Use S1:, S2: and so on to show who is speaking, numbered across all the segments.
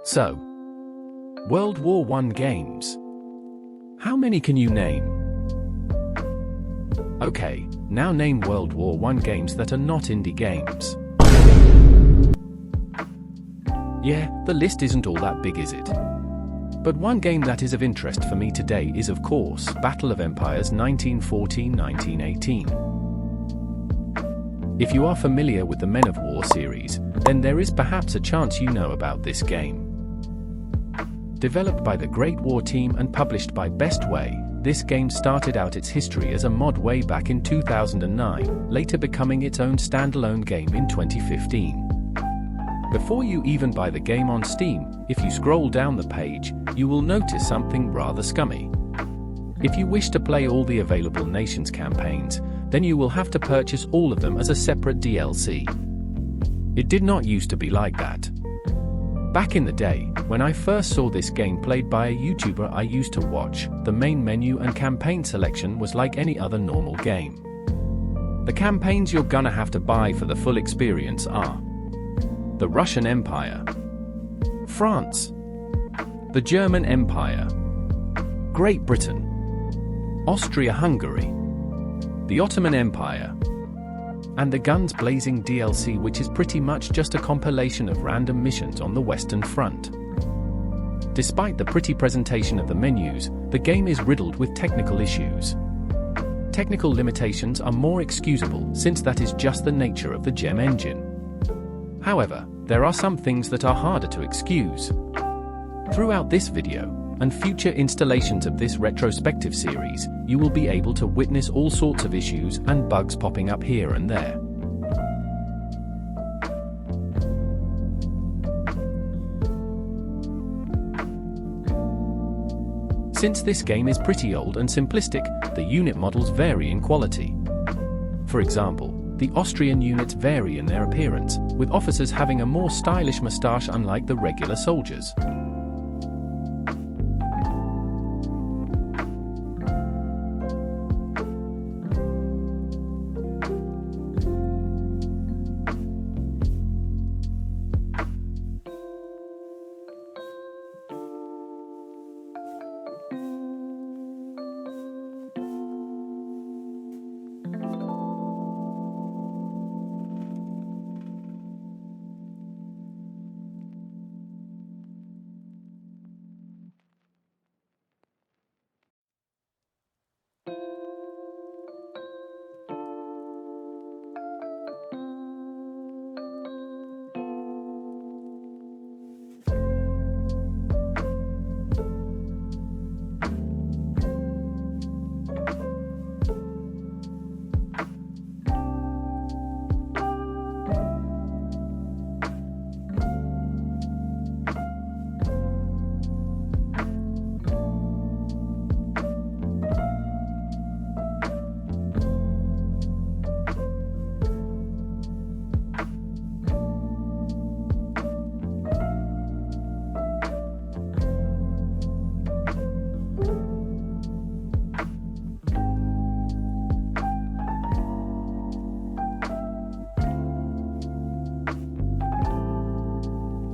S1: So, World War I games. How many can you name? Okay, now name World War I games that are not indie games. Yeah, the list isn't all that big, is it? But one game that is of interest for me today is, of course, Battle of Empires 1914-1918. If you are familiar with the Men of War series, then there is perhaps a chance you know about this game. Developed by the Great War team and published by Best Way, this game started out its history as a mod way back in 2009, later becoming its own standalone game in 2015. Before you even buy the game on Steam, if you scroll down the page, you will notice something rather scummy. If you wish to play all the available nations campaigns, then you will have to purchase all of them as a separate DLC. It did not used to be like that. Back in the day, when I first saw this game played by a YouTuber I used to watch, the main menu and campaign selection was like any other normal game. The campaigns you're gonna have to buy for the full experience are the Russian Empire, France, the German Empire, Great Britain, Austria-Hungary, the Ottoman Empire, and the Guns Blazing DLC, which is pretty much just a compilation of random missions on the Western Front. Despite the pretty presentation of the menus, the game is riddled with technical issues. Technical limitations are more excusable since that is just the nature of the GEM engine. However, there are some things that are harder to excuse. Throughout this video, and future installations of this retrospective series, you will be able to witness all sorts of issues and bugs popping up here and there. Since this game is pretty old and simplistic, the unit models vary in quality. For example, the Austrian units vary in their appearance, with officers having a more stylish moustache unlike the regular soldiers.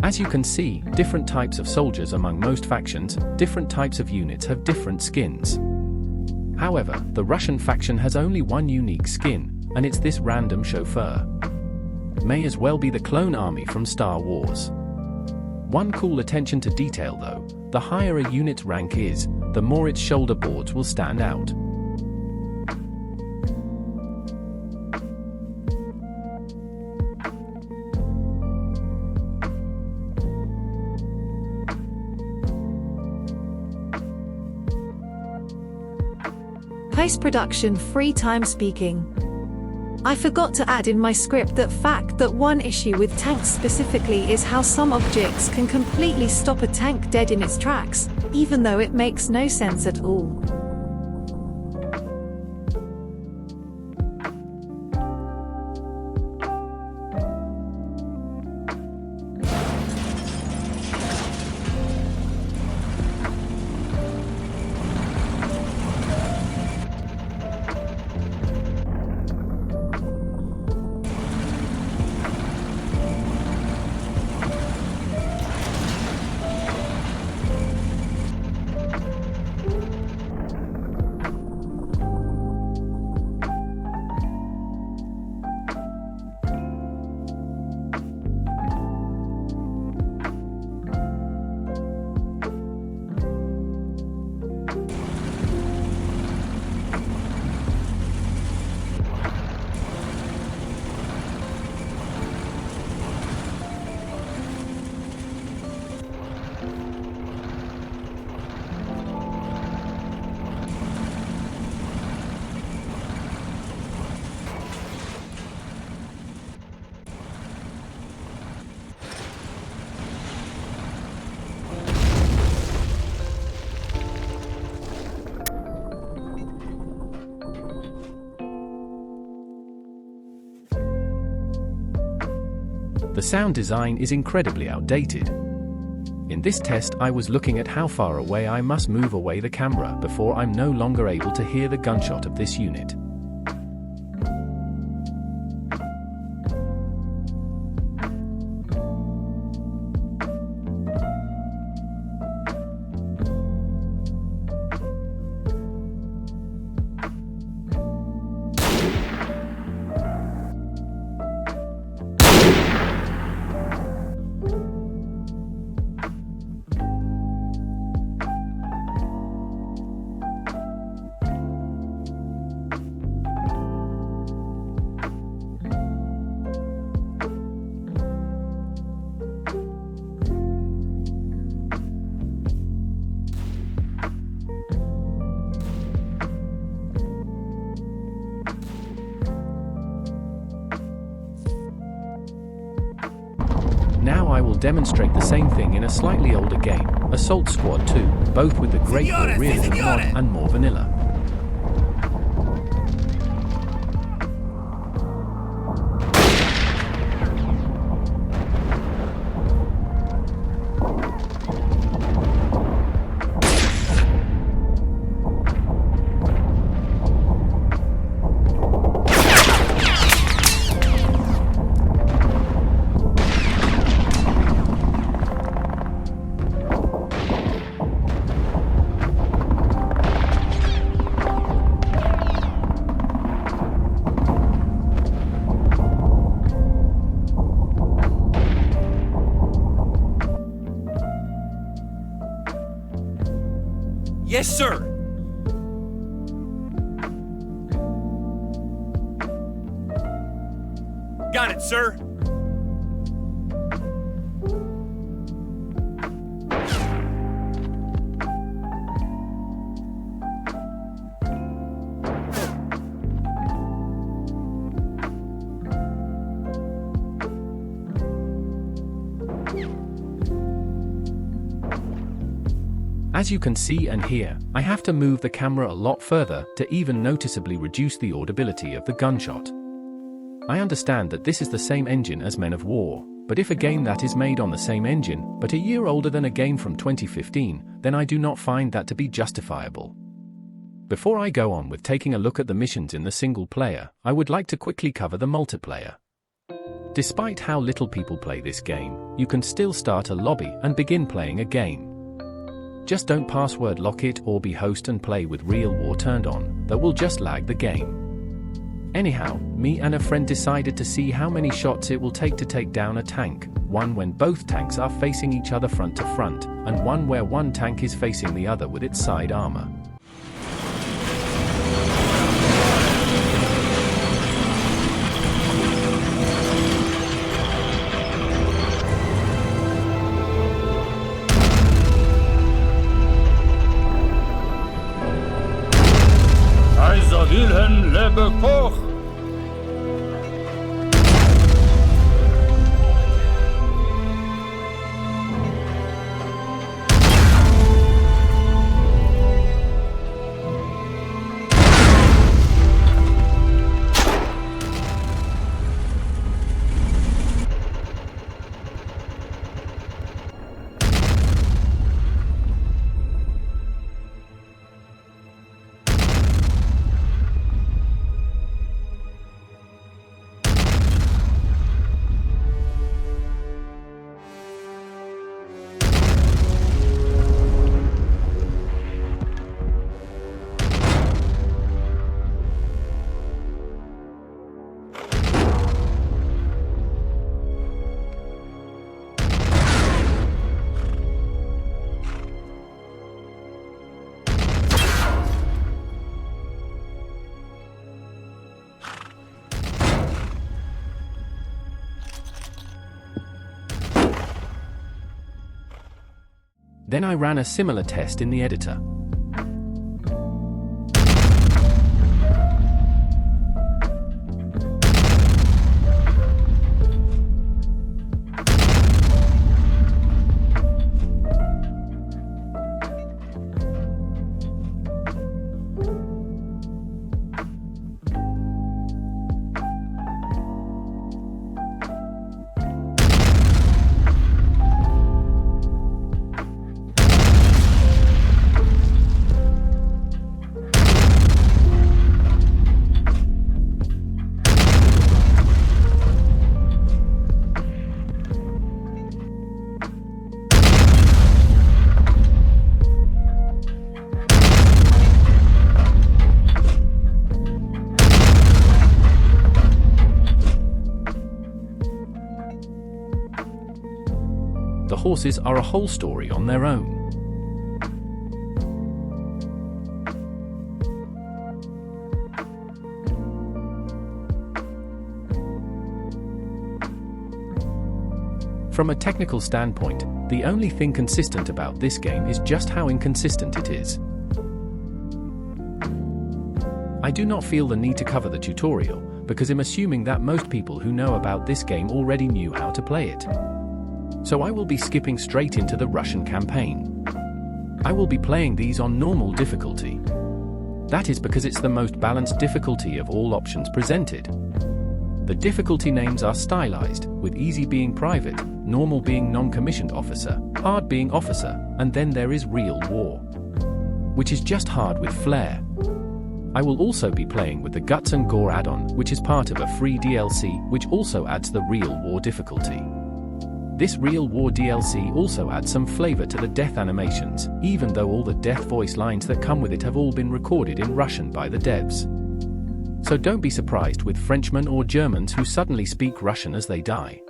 S1: As you can see, different types of soldiers among most factions, different types of units have different skins. However, the Russian faction has only one unique skin, and it's this random chauffeur. May as well be the clone army from Star Wars. One cool attention to detail though, the higher a unit's rank is, the more its shoulder boards will stand out.
S2: Post-production free time speaking. I forgot to add in my script that one issue with tanks specifically is how some objects can completely stop a tank dead in its tracks, even though it makes no sense at all.
S1: The sound design is incredibly outdated. In this test, I was looking at how far away I must move away the camera before I'm no longer able to hear the gunshot of this unit. Now I will demonstrate the same thing in a slightly older game, Assault Squad 2, both with the Great War Realism mod and more vanilla.
S3: Yes, sir! Got it, sir!
S1: As you can see and hear, I have to move the camera a lot further to even noticeably reduce the audibility of the gunshot. I understand that this is the same engine as Men of War, but if a game that is made on the same engine, but a year older than a game from 2015, then I do not find that to be justifiable. Before I go on with taking a look at the missions in the single player, I would like to quickly cover the multiplayer. Despite how little people play this game, you can still start a lobby and begin playing a game. Just don't password lock it or be host and play with Real War turned on, that will just lag the game. Anyhow, me and a friend decided to see how many shots it will take to take down a tank, one when both tanks are facing each other front to front, and one where one tank is facing the other with its side armor.
S4: Wilhelm lebe Koch!
S1: Then I ran a similar test in the editor. The horses are a whole story on their own. From a technical standpoint, the only thing consistent about this game is just how inconsistent it is. I do not feel the need to cover the tutorial, because I'm assuming that most people who know about this game already knew how to play it. So I will be skipping straight into the Russian campaign. I will be playing these on normal difficulty. That is because it's the most balanced difficulty of all options presented. The difficulty names are stylized, with easy being private, normal being non-commissioned officer, hard being officer, and then there is real war, which is just hard with flair. I will also be playing with the Guts and Gore add-on, which is part of a free DLC, which also adds the real war difficulty. This real war DLC also adds some flavor to the death animations, even though all the death voice lines that come with it have all been recorded in Russian by the devs. So don't be surprised with Frenchmen or Germans who suddenly speak Russian as they die.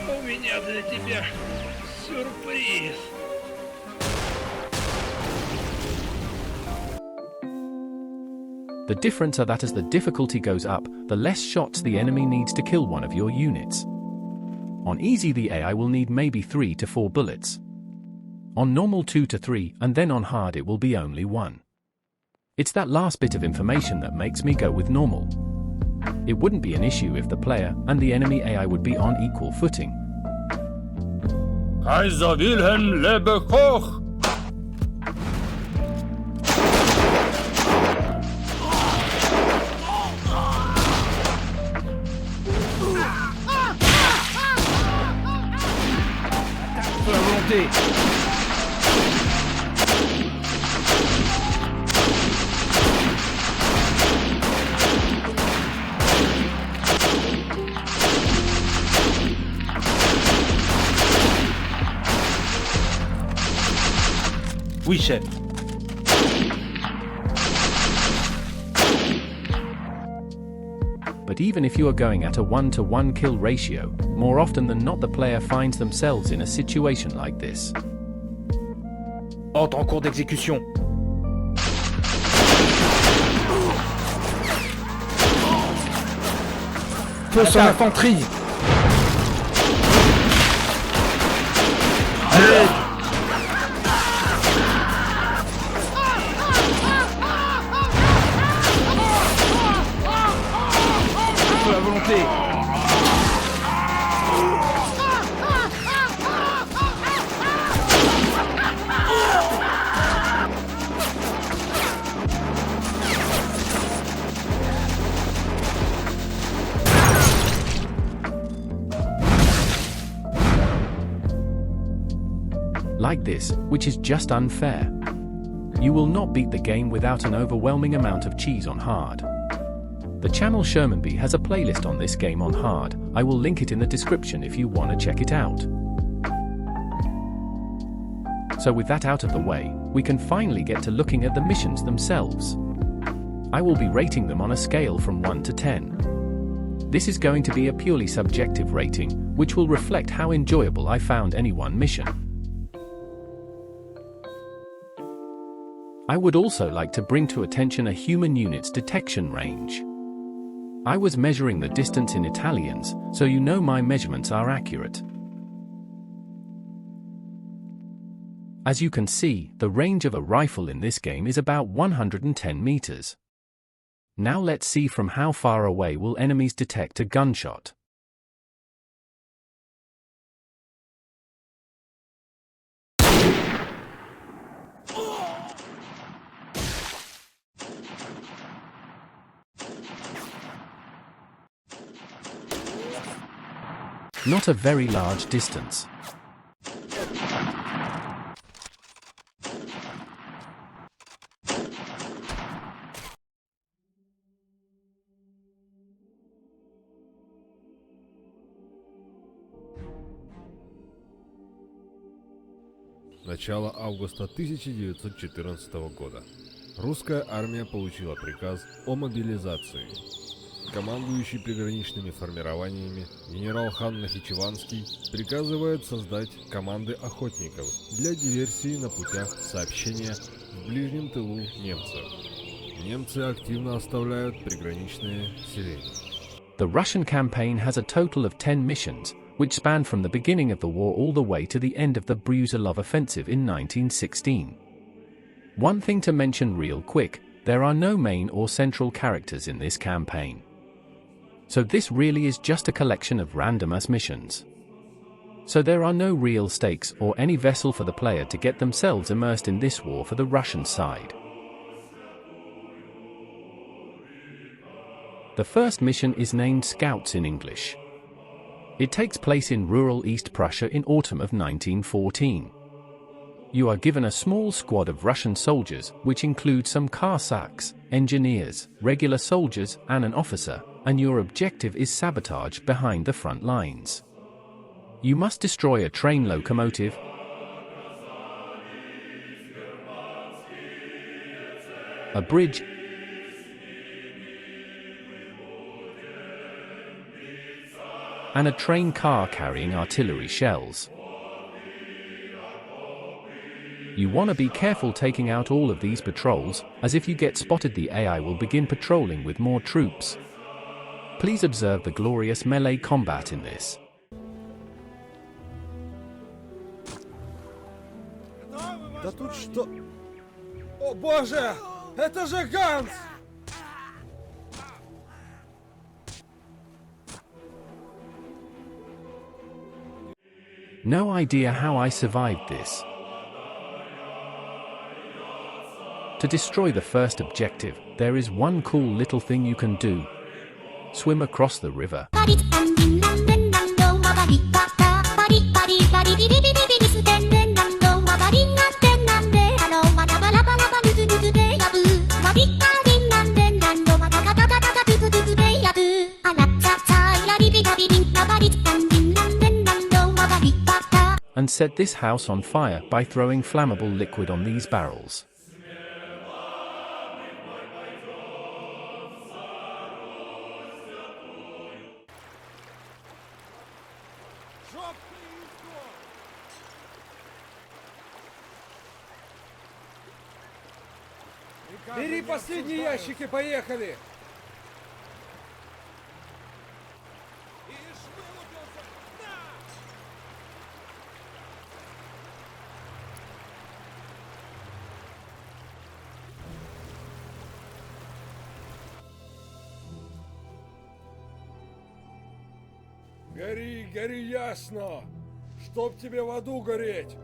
S4: У меня для тебя сюрприз.
S1: The difference are that as the difficulty goes up, the less shots the enemy needs to kill one of your units. On easy the AI will need maybe 3 to 4 bullets. On normal 2 to 3, and then on hard it will be only 1. It's that last bit of information that makes me go with normal. It wouldn't be an issue if the player and the enemy AI would be on equal footing.
S4: Kaiser Wilhelm lebe hoch! La volonté! Oui, chef.
S1: But even if you are going at a 1-to-1 kill ratio, more often than not the player finds themselves in a situation like this.
S4: Ordre en cours d'exécution. Feu sur l'infanterie. Allez! La volonté.
S1: Like this, which is just unfair. You will not beat the game without an overwhelming amount of cheese on hard. The channel Shermanby has a playlist on this game on hard. I will link it in the description if you want to check it out. So with that out of the way, we can finally get to looking at the missions themselves. I will be rating them on a scale from 1 to 10. This is going to be a purely subjective rating, which will reflect how enjoyable I found any one mission. I would also like to bring to attention a human unit's detection range. I was measuring the distance in Italians, so you know my measurements are accurate. As you can see, the range of a rifle in this game is about 110 meters. Now let's see from how far away will enemies detect a gunshot. Not a very large distance.
S5: Начало августа 1914 года. Русская армия получила приказ о мобилизации. Командующий приграничными формированиями генерал хан Нахичеванский приказывает создать команды охотников для диверсии на путях сообщения в ближнем тылу немцев. Немцы активно оставляют приграничные селения.
S1: The Russian campaign has a total of 10 missions, which span from the beginning of the war all the way to the end of the Brusilov offensive in 1916. One thing to mention real quick, there are no main or central characters in this campaign. So this really is just a collection of random-ass missions. So there are no real stakes or any vessel for the player to get themselves immersed in this war for the Russian side. The first mission is named Scouts in English. It takes place in rural East Prussia in autumn of 1914. You are given a small squad of Russian soldiers, which include some Cossacks, engineers, regular soldiers, and an officer, and your objective is sabotage behind the front lines. You must destroy a train locomotive, a bridge, and a train car carrying artillery shells. You want to be careful taking out all of these patrols, as if you get spotted the AI will begin patrolling with more troops. Please observe the glorious melee combat in this.
S6: Да тут что? О боже! Это же Ганс!
S1: No idea how I survived this. To destroy the first objective, there is one cool little thing you can do. Swim across the river. And set this house on fire by throwing flammable liquid on these barrels.
S6: Бери последние ящики, поехали! Гори, гори ясно! Чтоб тебе в аду гореть!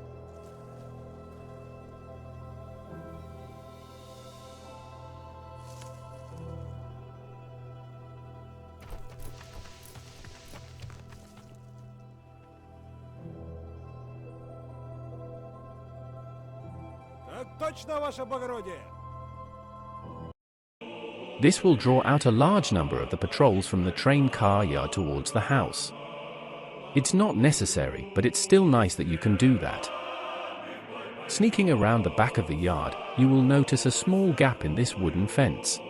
S6: Так точно, ваше благородие!
S1: This will draw out a large number of the patrols from the train car yard towards the house. It's not necessary, but it's still nice that you can do that. Sneaking around the back of the yard, you will notice a small gap in this wooden fence.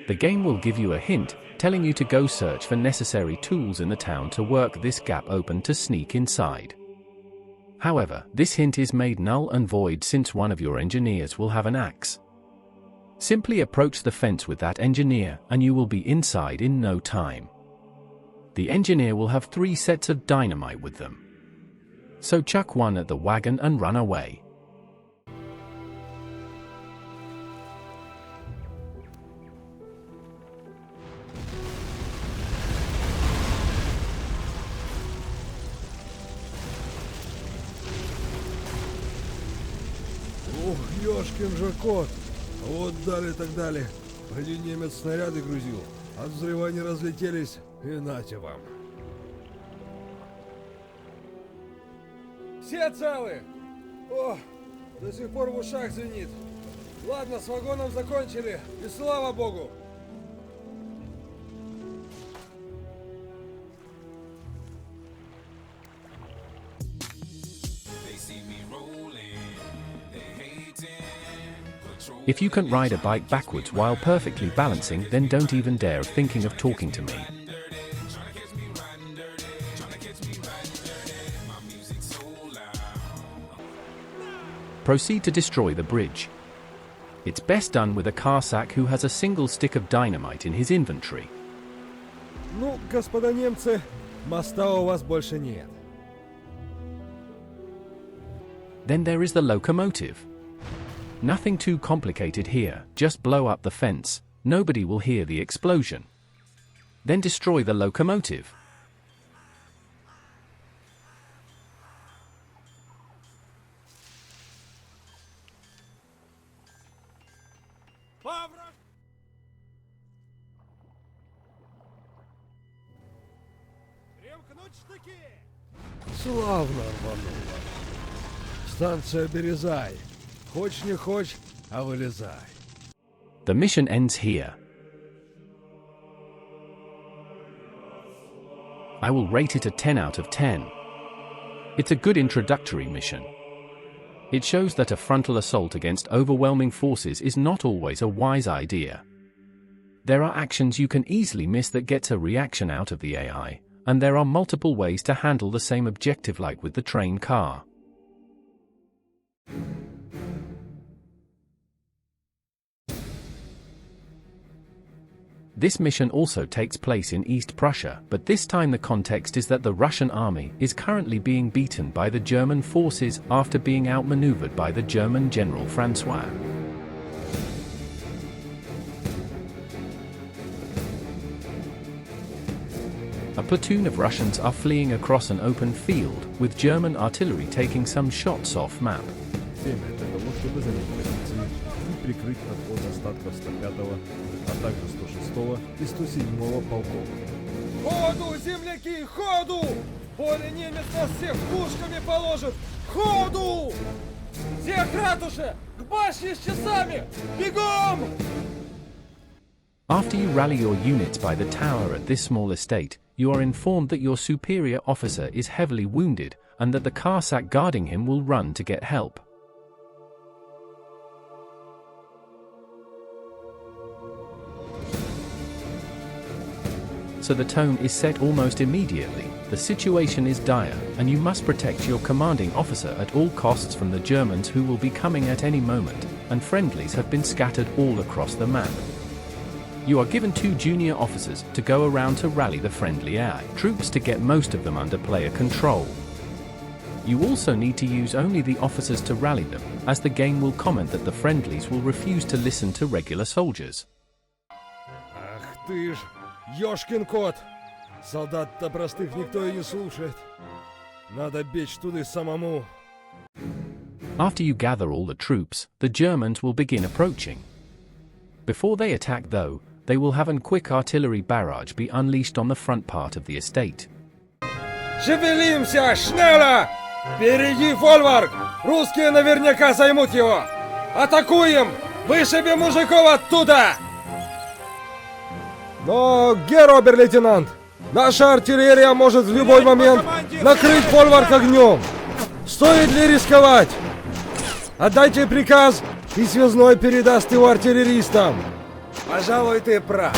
S1: The game will give you a hint, telling you to go search for necessary tools in the town to work this gap open to sneak inside. However, this hint is made null and void since one of your engineers will have an axe. Simply approach the fence with that engineer and you will be inside in no time. The engineer will have 3 sets of dynamite with them. So chuck one at the wagon and run away.
S6: Ух, ёшкин же кот! Вот дали так дали. Поди немец снаряды грузил. От взрыва они разлетелись, и нате вам. Все целы? О, до сих пор в ушах звенит. Ладно, с вагоном закончили, и слава богу.
S1: If you can ride a bike backwards while perfectly balancing, then don't even dare thinking of talking to me. Proceed to destroy the bridge. It's best done with a Cossack who has a single stick of dynamite in his inventory.
S6: Ну, господа немцы, моста у вас больше нет.
S1: Then there is the locomotive. Nothing too complicated here, just blow up the fence, nobody will hear the explosion. Then destroy the locomotive.
S6: Славно рвануло. Станция Березай. Хочешь не хочешь, а вылезай.
S1: The mission ends here. I will rate it a 10 out of 10. It's a good introductory mission. It shows that a frontal assault against overwhelming forces is not always a wise idea. There are actions you can easily miss that gets a reaction out of the AI, and there are multiple ways to handle the same objective, like with the train car. This mission also takes place in East Prussia, but this time the context is that the Russian army is currently being beaten by the German forces after being outmaneuvered by the German General Francois. A platoon of Russians are fleeing across an open field, with German artillery taking some shots off map.
S5: Время для того, чтобы занять позиции и прикрыть отход остатков 105-го, а также 106-го и 107-го полков.
S6: Ходу, земляки, ходу! Поле немец нас всех пушками положит! Ходу! Всех ратуше! К башне с часами! Бегом!
S1: After you rally your units by the tower at this small estate, you are informed that your superior officer is heavily wounded, and that the Cossack guarding him will run to get help. So the tone is set almost immediately. The situation is dire, and you must protect your commanding officer at all costs from the Germans, who will be coming at any moment, and friendlies have been scattered all across the map. You are given 2 junior officers to go around to rally the friendly AI troops to get most of them under player control. You also need to use only the officers to rally them, as the game will comment that the friendlies will refuse to listen to regular soldiers.
S6: Ах ты ж, ёшкин кот! Солдат-то простых никто и не слушает. Надо бечь туды самому.
S1: After you gather all the troops, the Germans will begin approaching. Before they attack though, they will have a quick artillery barrage be unleashed on the front part of the estate.
S6: Шевелимся, шнелла! Впереди фольварк! Русские наверняка займут его! Атакуем! Вышибем мужиков оттуда! Но, герр обер-лейтенант, наша артиллерия может в любой момент накрыть фольварк огнем. Стоит ли рисковать? Отдайте приказ, и связной передаст его артиллеристам. Пожалуй, ты прав.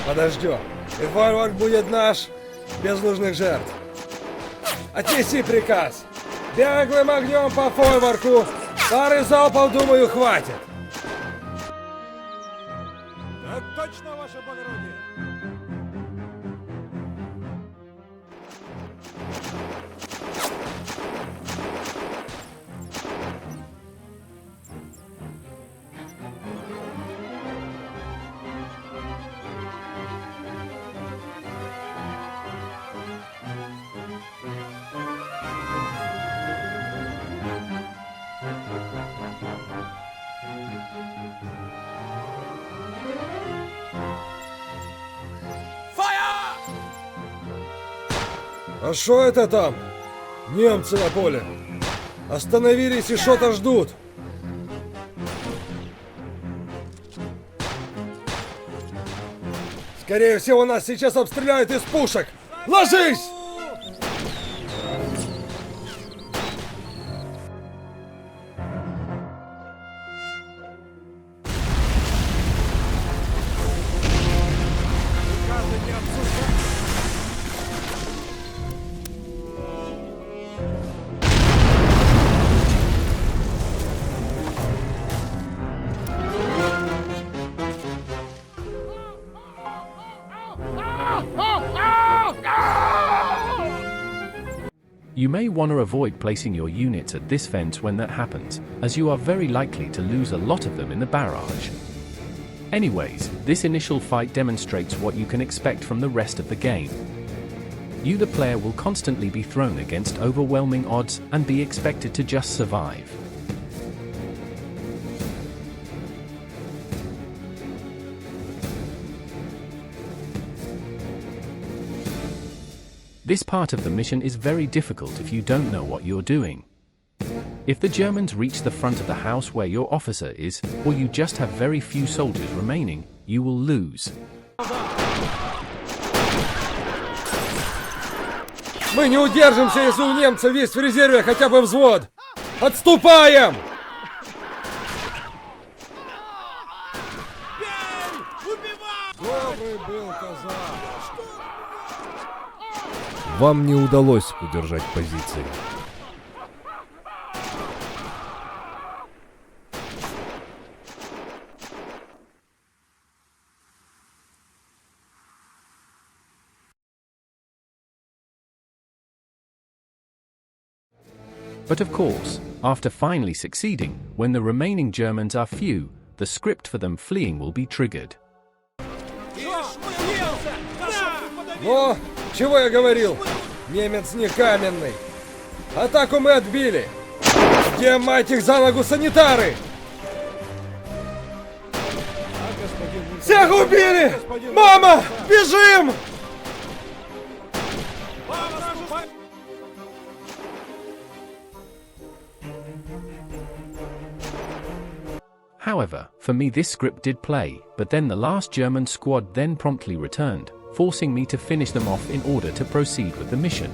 S6: Подождем. И фольварк будет наш, без нужных жертв. Отнеси приказ. Беглым огнем по фольварку. Пары залпов, думаю, хватит. Так точно, ваше благородие. А шо это там? Немцы на поле. Остановились и что-то ждут. Скорее всего, нас сейчас обстреляют из пушек. Ложись!
S1: You may want to avoid placing your units at this fence when that happens, as you are very likely to lose a lot of them in the barrage. Anyways, this initial fight demonstrates what you can expect from the rest of the game. You, the player, will constantly be thrown against overwhelming odds and be expected to just survive. This part of the mission is very difficult if you don't know what you're doing. If the Germans reach the front of the house where your officer is, or you just have very few soldiers remaining, you will lose.
S6: Мы не удержимся, если у немцев есть в резерве хотя бы взвод! Отступаем! Добрый был казак!
S5: Вам не удалось удержать позиции.
S1: But of course, after finally succeeding, when the remaining Germans are few, the script for them fleeing will be triggered.
S6: Но, чего я говорил? Немец не каменный. Атаку мы отбили. Где, мать их, за ногу санитары? Всех убили! Мама, бежим!
S1: However, for me this script did play, but then the last German squad then promptly returned, forcing me to finish them off in order to proceed with the mission.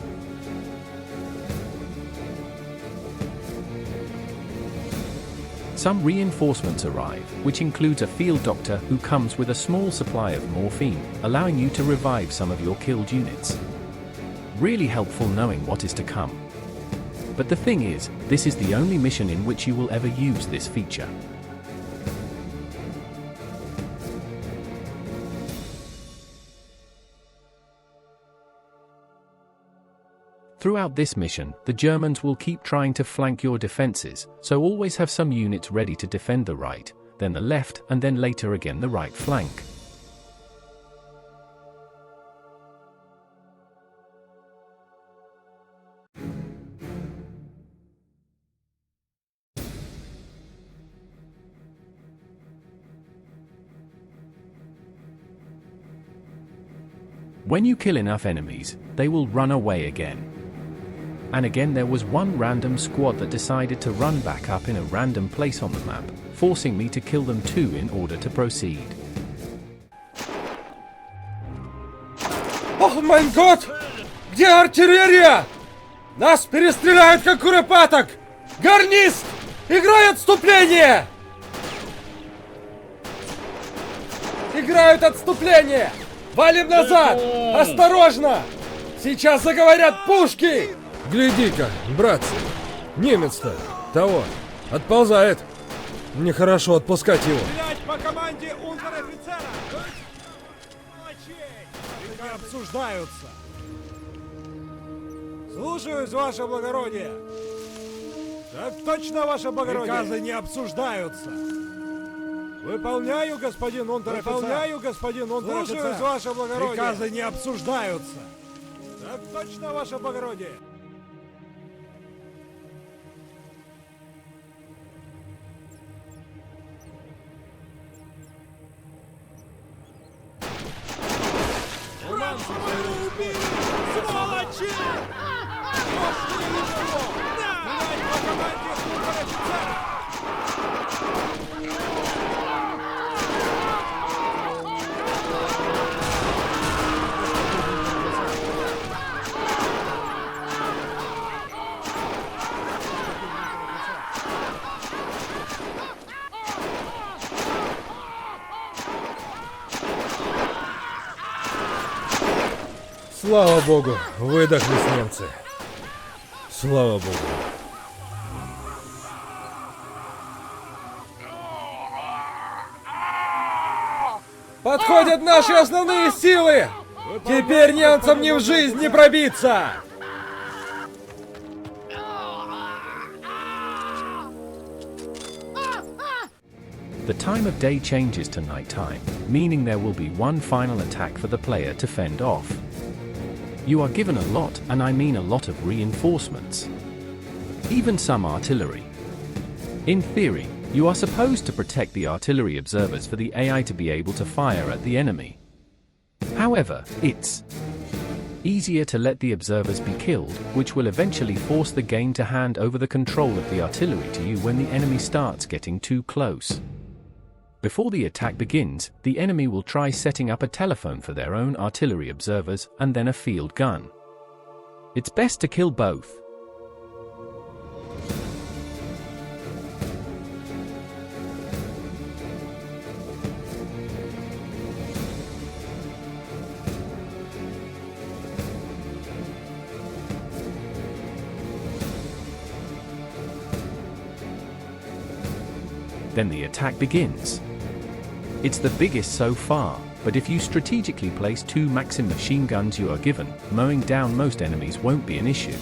S1: Some reinforcements arrive, which includes a field doctor who comes with a small supply of morphine, allowing you to revive some of your killed units. Really helpful knowing what is to come. But the thing is, this is the only mission in which you will ever use this feature. Throughout this mission, the Germans will keep trying to flank your defenses, so always have some units ready to defend the right, then the left, and then later again the right flank. When you kill enough enemies, they will run away again. And again there was one random squad that decided to run back up in a random place on the map, forcing me to kill them too in order to proceed.
S6: Ох, мой год! Где артиллерия? Нас перестреляют, как куропаток! Гарнист! Играй отступление! Играют отступление! Валим назад! Осторожно! Сейчас заговорят пушки! Гляди-ка, братцы! Немец-то того отползает! Нехорошо отпускать его.
S7: Стрелять по команде унтер-офицера! Не обсуждаются! Слушаюсь, ваше благородие! Так точно, ваше благородие! Приказы не обсуждаются! Выполняю, господин унтер-офицер! Выполняю, господин унтер-офицер! Слушаюсь, ваше благородие! Приказы не обсуждаются! Так точно, ваше благородие! Убили! Сволочи! Пошли его! Стрелять по команде унтер-офицера!
S6: Слава богу, выдохлись немцы. Слава богу. Подходят наши основные силы! Теперь немцам ни в жизнь не пробиться!
S1: The time of day changes to nighttime, meaning there will be one final attack for the player to fend off. You are given a lot, and I mean a lot of reinforcements. Even some artillery. In theory, you are supposed to protect the artillery observers for the AI to be able to fire at the enemy. However, it's easier to let the observers be killed, which will eventually force the game to hand over the control of the artillery to you when the enemy starts getting too close. Before the attack begins, the enemy will try setting up a telephone for their own artillery observers and then a field gun. It's best to kill both. Then the attack begins. It's the biggest so far, but if you strategically place 2 Maxim machine guns you are given, mowing down most enemies won't be an issue.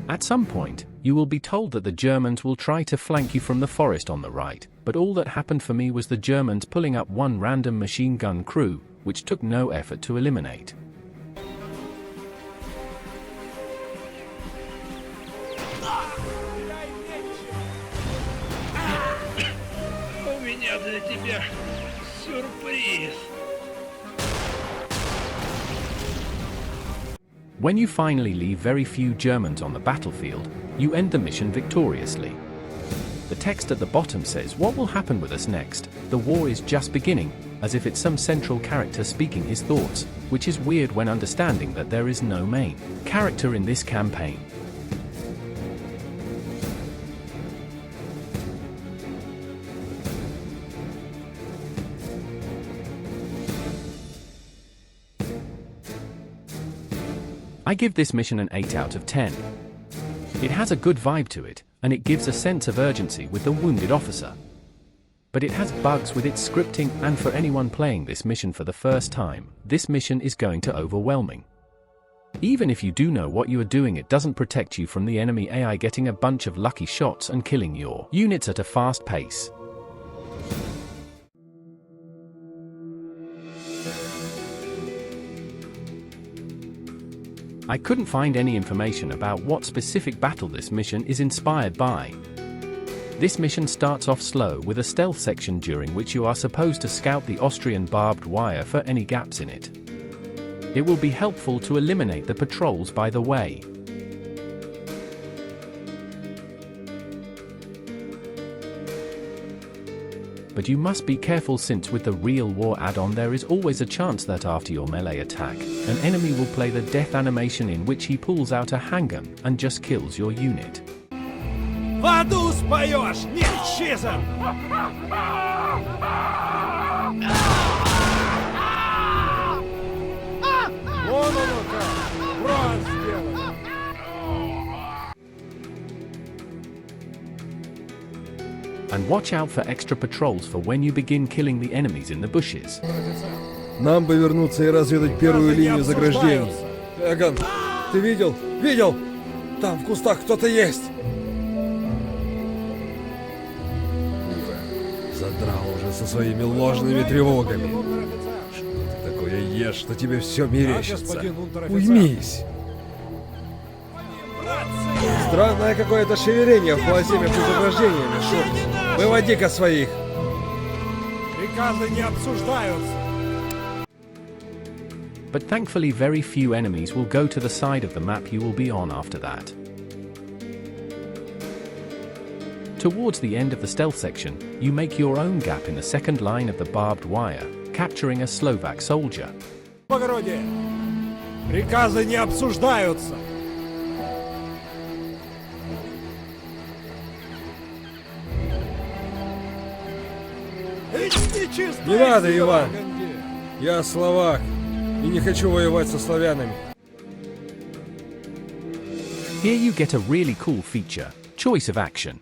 S1: At some point, you will be told that the Germans will try to flank you from the forest on the right, but all that happened for me was the Germans pulling up one random machine gun crew, which took no effort to eliminate.
S4: У меня для тебя сюрприз.
S1: When you finally leave very few Germans on the battlefield, you end the mission victoriously. The text at the bottom says what will happen with us next. The war is just beginning, as if it's some central character speaking his thoughts, which is weird when understanding that there is no main character in this campaign. I give this mission an 8 out of 10. It has a good vibe to it, and it gives a sense of urgency with the wounded officer. But it has bugs with its scripting, and for anyone playing this mission for the first time, this mission is going to overwhelming. Even if you do know what you are doing, it doesn't protect you from the enemy AI getting a bunch of lucky shots and killing your units at a fast pace. I couldn't find any information about what specific battle this mission is inspired by. This mission starts off slow with a stealth section during which you are supposed to scout the Austrian barbed wire for any gaps in it. It will be helpful to eliminate the patrols by the way. But you must be careful, since with the Real War add-on there is always a chance that after your melee attack, an enemy will play the death animation in which he pulls out a handgun and just kills your unit.
S7: В аду споешь, нищизм! Вон оно как! Брось сделано!
S1: And watch out for extra patrols for when you begin killing the enemies in the bushes.
S6: Нам бы вернуться и разведать первую линию заграждений. Эгон, ты видел? Видел? Там в кустах кто-то есть. Задрал уже со своими ложными тревогами. Что ты такое ешь, что тебе все мерещится? Уймись. Странное какое-то шевеление в полосе между заграждениями, Шурц. Выводи-ка своих.
S7: Приказы не обсуждаются.
S1: But thankfully very few enemies will go to the side of the map you will be on after that. Towards the end of the stealth section, you make your own gap in the second line of the barbed wire, capturing a Slovak soldier.
S7: Благородие, приказы не обсуждаются.
S6: Не надо, Иван. Я словак и не хочу воевать со славянами.
S1: Here you get a really cool feature, choice of action.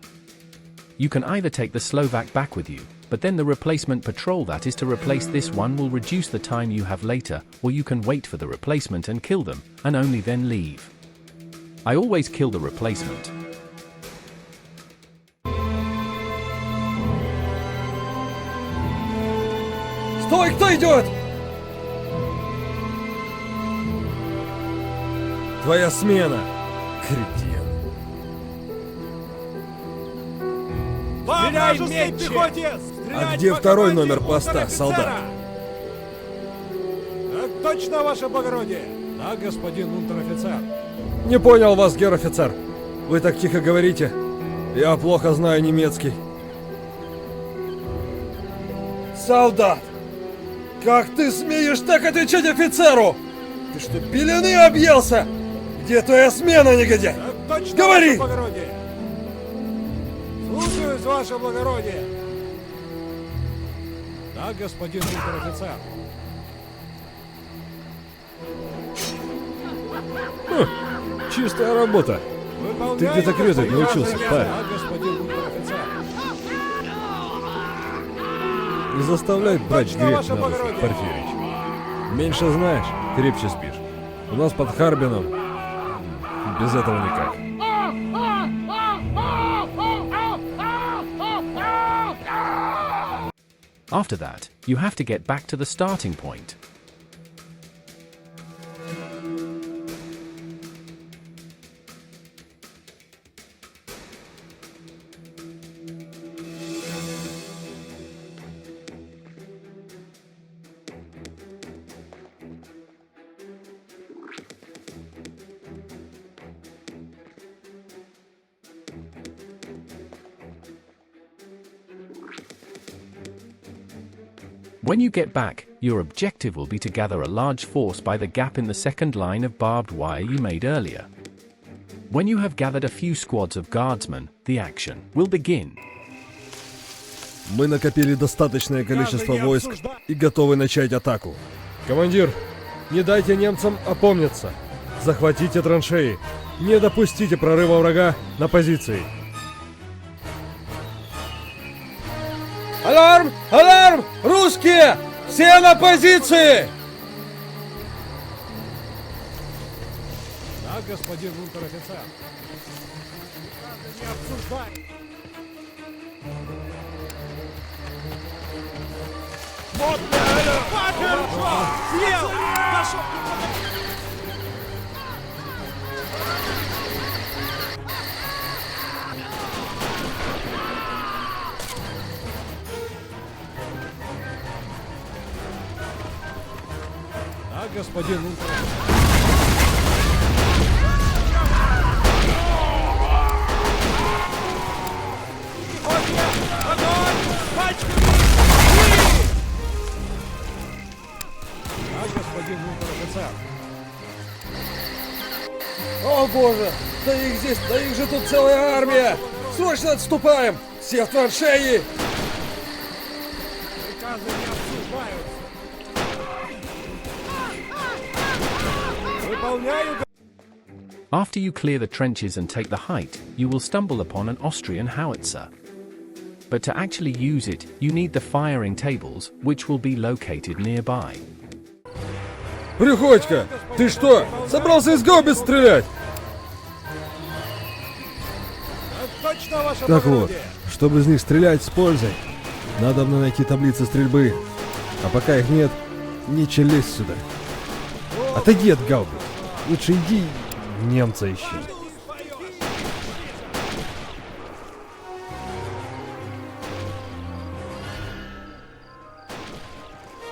S1: You can either take the Slovak back with you, but then the replacement patrol that is to replace this one will reduce the time you have later, or you can wait for the replacement and kill them, and only then leave. I always kill the replacement.
S6: Стой, кто идет? Твоя смена, кретин.
S7: Стреляй метче!
S6: А где второй номер поста, солдат?
S7: Так точно, ваше благородие! Да, господин унтер-офицер.
S6: Не понял вас, гер-офицер. Вы так тихо говорите. Я плохо знаю немецкий. Солдат! Как ты смеешь так отвечать офицеру? Ты что, пелены объелся? Где твоя смена, негодяй?
S7: Так точно,
S6: Говори!
S7: ваше благородие! Слушаюсь, ваше благородие! Да, господин унтер-офицер.
S6: Чистая работа.
S7: Выполняю,
S6: Ты где-то крётать
S7: господин
S6: научился,
S7: офицер.
S6: парень.
S7: Да, господин унтер-офицер.
S6: Не заставляй брать
S7: Точно,
S6: грех
S7: ваше
S6: на душу,
S7: благородие.
S6: Порфирич. Меньше знаешь, крепче спишь. У нас под Харбином без этого никак.
S1: After that, you have to get back to the starting point. When you get back, your objective will be to gather a large force by the gap in the second line of barbed wire you made earlier. When you have gathered a few squads of guardsmen, the action will begin.
S6: Мы накопили достаточное количество войск и готовы начать атаку. Командир, не дайте немцам опомниться. Захватите траншеи. Не допустите прорыва врага на позиции. Аларм! Аларм! Русские! Все на позиции!
S7: Да, господин унтер-офицер. Не обсуждай. Вот Папер! Съел! Пошел! Да, господин унтер-офицер. Господин унтер-офицер.
S6: О боже! Да их здесь, да их же тут целая армия! Срочно отступаем! Все в траншеи!
S7: Приказы не обсуждаются. Выполняю.
S1: After you clear the trenches and take the height, you will stumble upon an Austrian howitzer. But to actually use it, you need the firing tables, which will be located nearby.
S6: Приходько, ты что, собрался из гаубиц стрелять?
S7: Точно, ваше
S6: Так вот,
S7: благородие.
S6: чтобы из них стрелять с пользой, надо найти таблицы стрельбы. А пока их нет, нечего лезть сюда. Отойди от гаубиц. Лучше иди немца ищи.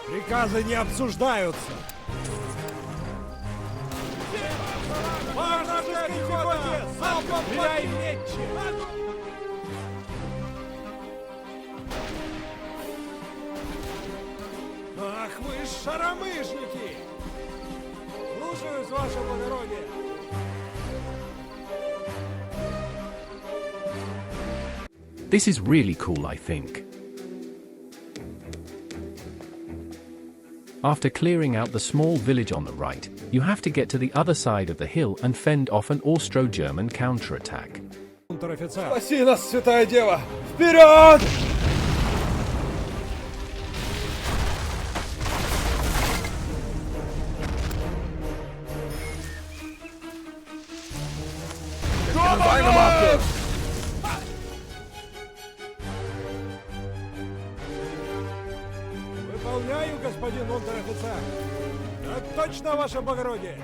S7: Приказы не обсуждаются. Стреляй метче! Ах вы шаромыжники! Слушаюсь, ваше благородие!
S1: This is really cool, I think. After clearing out the small village on the right, you have to get to the other side of the hill and fend off an Austro-German counterattack.
S7: Унтер-офицер.
S6: Спаси нас, Святая Дева! Вперед!
S7: Выполняю, господин унтер-офицер. Так точно, ваше благородие.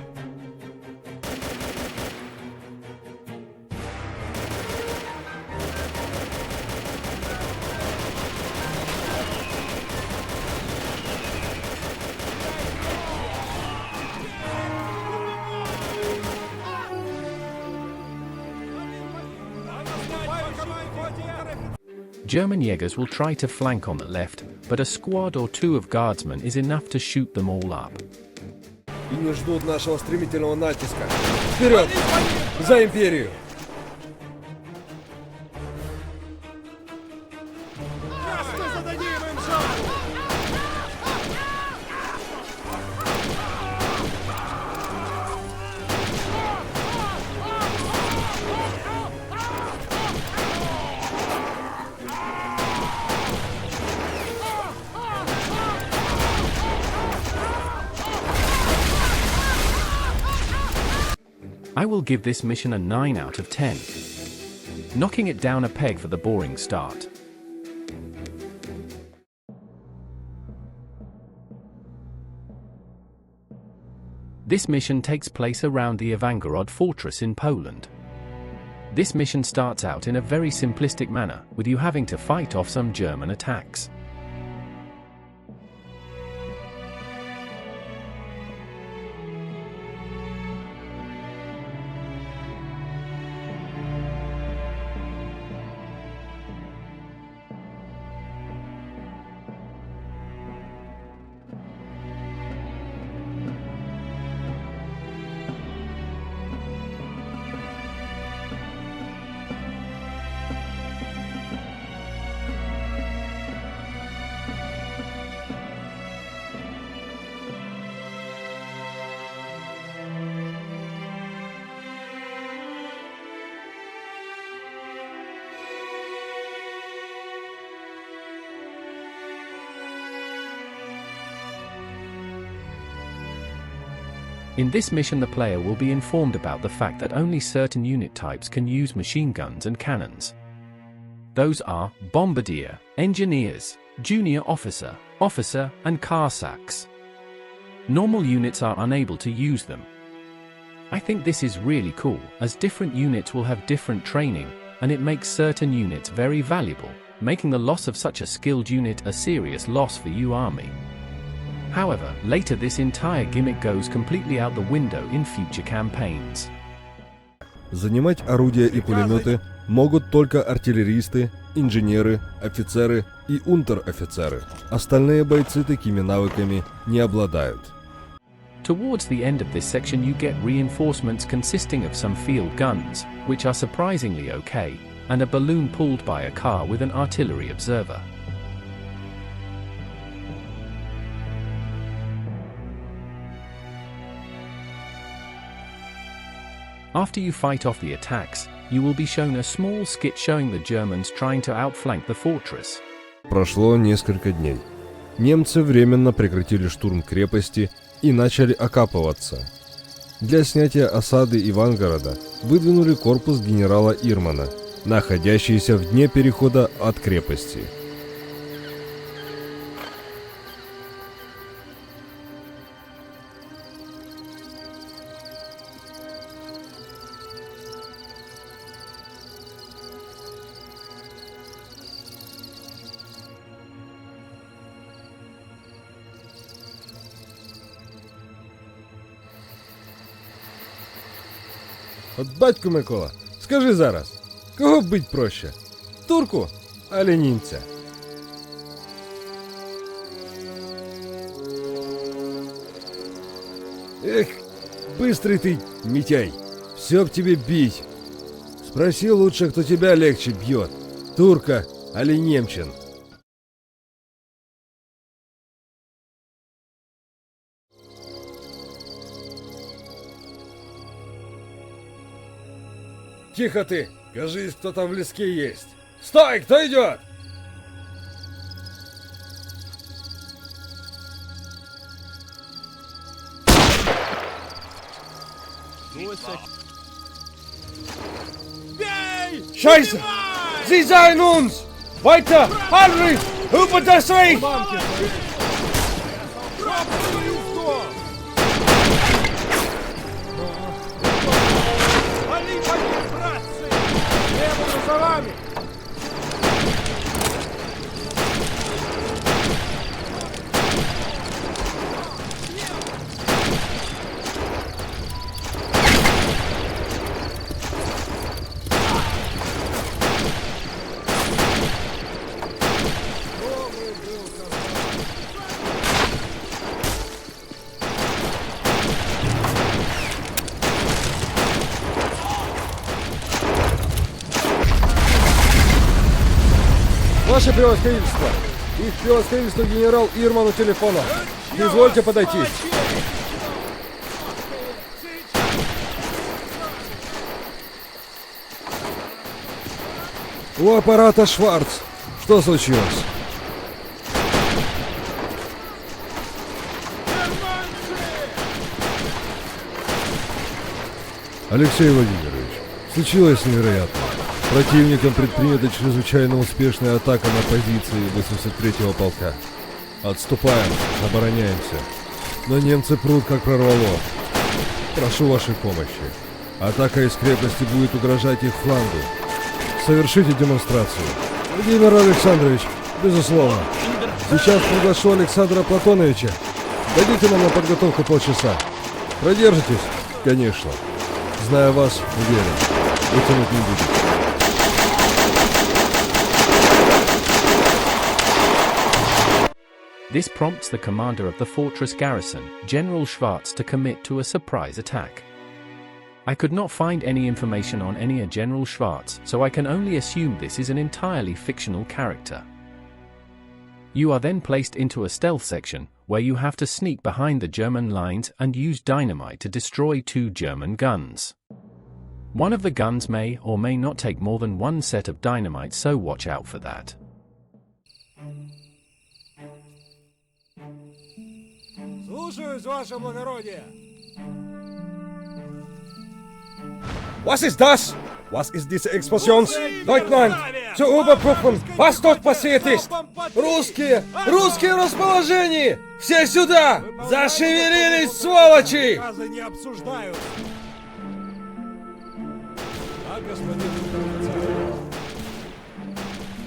S1: German Jaegers will try to flank on the left, but a squad or two of guardsmen is enough to shoot them all up.
S6: И не ждут нашего стремительного натиска. Вперед! За империю!
S1: I will give this mission a 9 out of 10. Knocking it down a peg for the boring start. This mission takes place around the Ivangorod fortress in Poland. This mission starts out in a very simplistic manner, with you having to fight off some German attacks. In this mission, the player will be informed about the fact that only certain unit types can use machine guns and cannons. Those are Bombardier, Engineers, Junior Officer, Officer, and Cossacks. Normal units are unable to use them. I think this is really cool, as different units will have different training, and it makes certain units very valuable, making the loss of such a skilled unit a serious loss for your army. However, later this entire gimmick goes completely out the window in future campaigns.
S6: Занимать орудия и пулеметы могут только артиллеристы, инженеры, офицеры и унтер-офицеры. Остальные бойцы такими навыками не обладают.
S1: Towards the end of this section you get reinforcements consisting of some field guns, which are surprisingly okay, and a balloon pulled by a car with an artillery observer. After you fight off the attacks, you will be shown a small skit showing the Germans trying to outflank the fortress.
S6: Прошло несколько дней. Немцы временно прекратили штурм крепости и начали окапываться. Для снятия осады Ивангорода выдвинули корпус генерала Ирмана, находящийся в дне перехода от крепости. От батько Микола, скажи зараз, кого бить проще? Турку, али німця? Эх, быстрый ты, Митяй, все б тебе бить. Спроси лучше, кто тебя легче бьет, турка, али немчин. тихо ты! Кажись, кто там в леске есть. Стой, кто идет? Scheiße! Sie seien uns! Weiter! Angriff! Über das Reich!
S7: За вами!
S6: Ваше превосходительство! Их превосходительство генерал Ирман у телефона. Извольте подойти. У аппарата Шварц. Что случилось? Алексей Владимирович, случилось невероятно. Противником предпринята чрезвычайно успешная атака на позиции 83-го полка. Отступаем, обороняемся. Но немцы прут как прорвало. Прошу вашей помощи. Атака из крепости будет угрожать их флангу. Совершите демонстрацию. Владимир Александрович, безусловно. Сейчас приглашу Александра Платоновича. Дадите нам на подготовку полчаса. Продержитесь? Конечно. Зная вас, уверен, вытянуть не будете.
S1: This prompts the commander of the fortress garrison, General Schwarz, to commit to a surprise attack. I could not find any information on any General Schwarz, so I can only assume this is an entirely fictional character. You are then placed into a stealth section, where you have to sneak behind the German lines and use dynamite to destroy 2 German guns. One of the guns may or may not take more than 1 set of dynamite, so watch out for that.
S7: Слушаюсь, ваше благородие!
S6: Was ist das? Was ist diese Explosion? Leutnant, zu überprüfen, was dort passiert ist! Русские! Русские в расположении! Все сюда! Зашевелились, сволочи!
S7: Приказы не обсуждают! Да, господин унтер-офицер.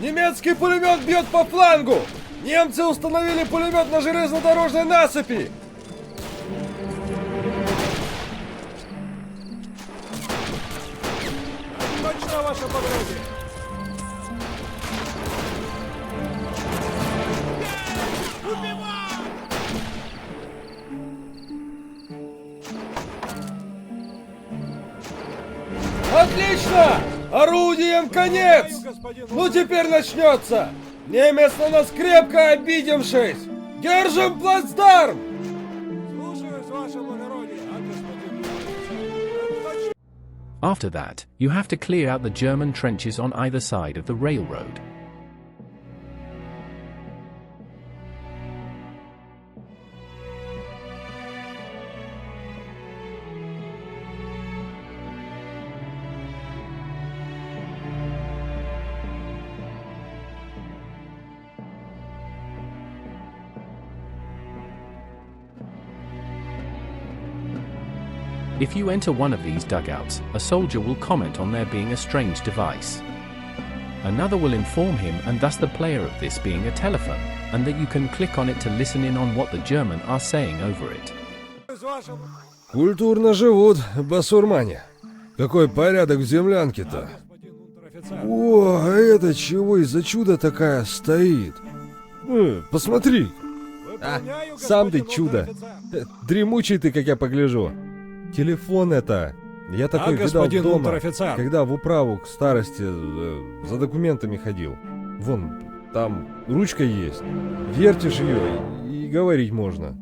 S6: Немецкий пулемет бьет по флангу! Немцы установили пулемет на железнодорожной насыпи!
S7: Точно, ваше благородие!
S6: Отлично! Орудием конец!
S7: Господин
S6: Ну теперь начнется! Немец на нас крепко обидевшись! Держим плацдарм!
S7: Слушаюсь, ваше благородие! А, господин унтер-офицер?
S1: After that, you have to clear out the German trenches on either side of the railroad. If you enter one of these dugouts, a soldier will comment on there being a strange device. Another will inform him, and thus the player of this being a telephone, and that you can click on it to listen in on what the German are saying over it.
S6: Культурно живут басурмане. Какой порядок в землянке-то.
S7: Господин унтер-офицер!
S6: О, а это чего из-за чудо такая стоит? Посмотри.
S7: Выполняю,
S6: Сам ты
S7: господин
S6: чудо.
S7: унтер-офицер.
S6: Дремучий ты, как я погляжу. Телефон это. Я такой видал
S7: господин
S6: дома,
S7: унтер-офицер.
S6: когда в управу к старости за документами ходил. Вон, там ручка есть. Вертишь ее и говорить можно.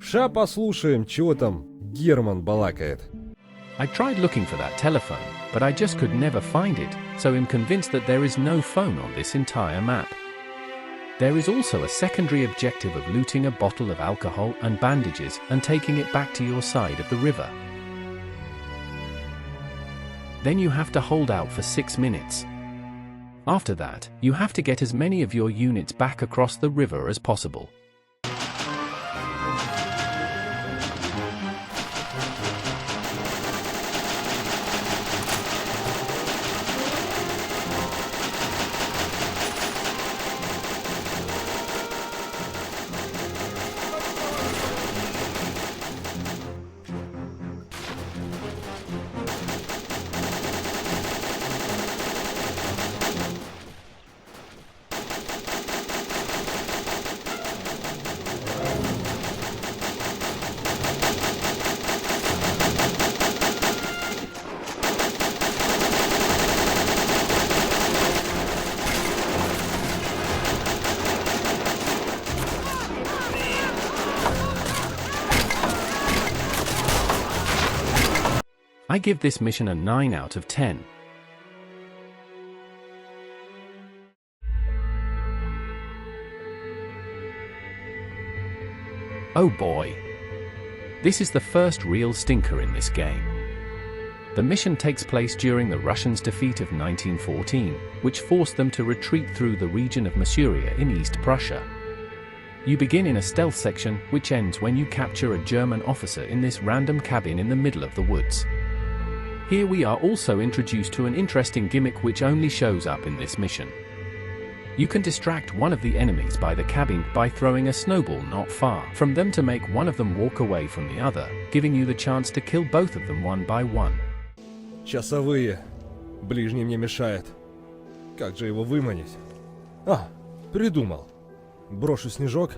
S6: Ша послушаем, чего там Герман балакает.
S1: I tried looking for that telephone, but I just could never find it, so I'm convinced that there is no phone on this entire map. There is also a secondary objective of looting a bottle of alcohol and bandages and taking it back to your side of the river. Then you have to hold out for 6 minutes. After that, you have to get as many of your units back across the river as possible. I give this mission a 9 out of 10. Oh boy. This is the first real stinker in this game. The mission takes place during the Russians' defeat of 1914, which forced them to retreat through the region of Masuria in East Prussia. You begin in a stealth section, which ends when you capture a German officer in this random cabin in the middle of the woods. Here we are also introduced to an interesting gimmick which only shows up in this mission. You can distract one of the enemies by the cabin by throwing a snowball not far from them to make one of them walk away from the other, giving you the chance to kill both of them one by one.
S6: Часовые. Ближний мне мешает. Как же его выманить? А, придумал. Брошу снежок,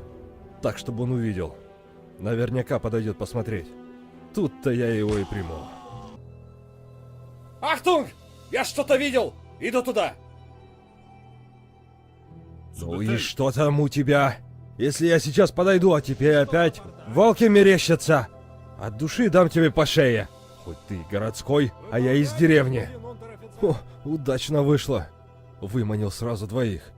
S6: так, чтобы он увидел. Наверняка подойдет посмотреть. Тут-то я его и приму.
S7: Ахтунг! Я что-то видел! Иду туда!
S6: Ну и что там у тебя? Если я сейчас подойду, а тебе опять волки мерещатся. От души дам тебе по шее. Хоть ты и городской, а я из деревни. О, удачно вышло. Выманил сразу двоих.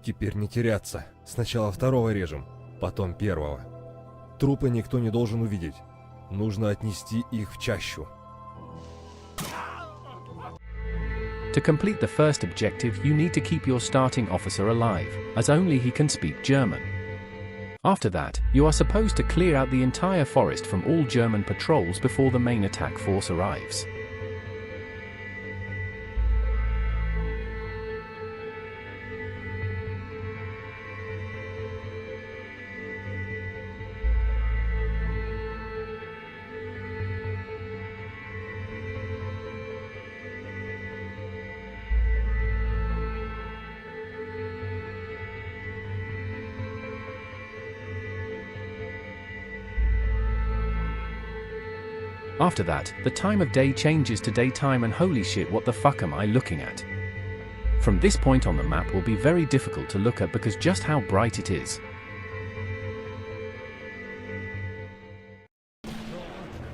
S6: Теперь не теряться. Сначала второго режем, потом первого. Трупы никто не должен увидеть. Нужно отнести их в чащу.
S1: To complete the first objective, you need to keep your starting officer alive, as only he can speak German. After that, you are supposed to clear out the entire forest from all German patrols before the main attack force arrives. After that, the time of day changes to daytime and holy shit, what the fuck am I looking at? From this point on, the map will be very difficult to look at because just how bright it is.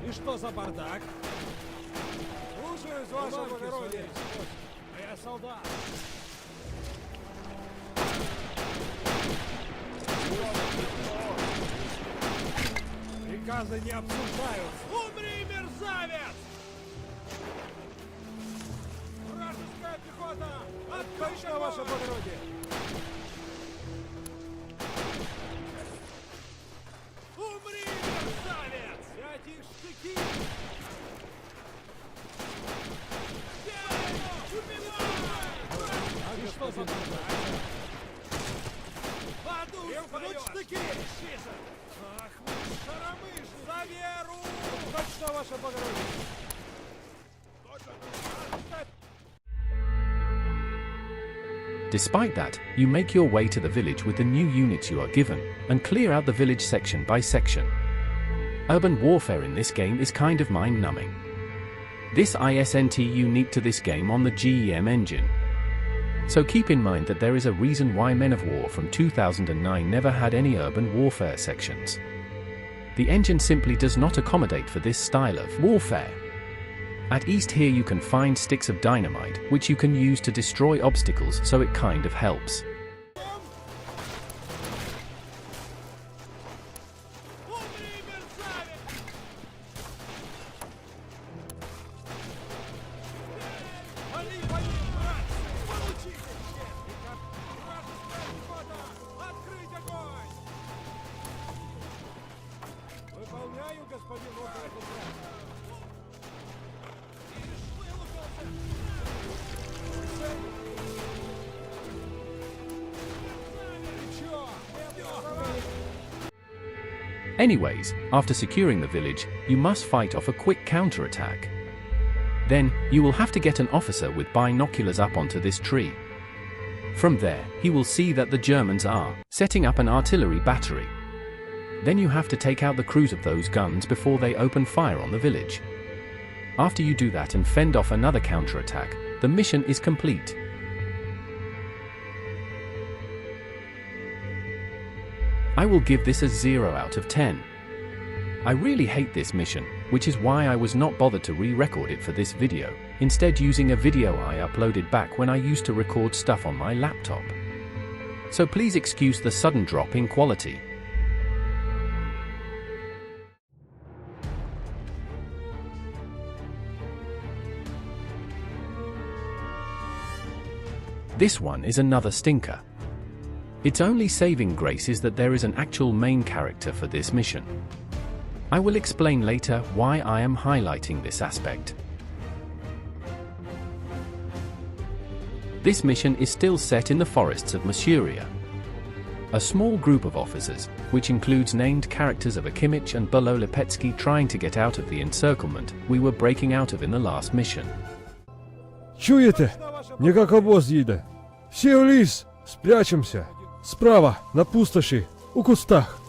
S7: И что за бардак? Слушаюсь, ваше благородие. А я солдат. Приказы не обсуждаются. Умри, мерзавец! Вражеская пехота! Точно, ваше благородие! Умри, мерзавец! Взять их штыки! А ты что за бардак? Подушь, штыки! Ах вы, шаромыш! За веру! Точно, ваше благородие!
S1: Despite that, you make your way to the village with the new units you are given, and clear out the village section by section. Urban warfare in this game is kind of mind-numbing. This isn't unique to this game on the GEM engine. So keep in mind that there is a reason why Men of War from 2009 never had any urban warfare sections. The engine simply does not accommodate for this style of warfare. At east here you can find sticks of dynamite, which you can use to destroy obstacles, so it kind of helps.
S7: Выполняю, господин унтер-офицер.
S1: Anyways, after securing the village, you must fight off a quick counterattack. Then, you will have to get an officer with binoculars up onto this tree. From there, he will see that the Germans are setting up an artillery battery. Then you have to take out the crews of those guns before they open fire on the village. After you do that and fend off another counterattack, the mission is complete. I will give this a 0 out of 10. I really hate this mission, which is why I was not bothered to re-record it for this video, instead using a video I uploaded back when I used to record stuff on my laptop. So please excuse the sudden drop in quality. This one is another stinker. Its only saving grace is that there is an actual main character for this mission. I will explain later why I am highlighting this aspect. This mission is still set in the forests of Masuria. A small group of officers, which includes named characters of Akimich and Bololipetsky trying to get out of the encirclement we were breaking out of in the last mission.
S6: Чуете? Никак обоз їде. Всі в ліс, спрячемся. Справа, на пустоші, у кустах.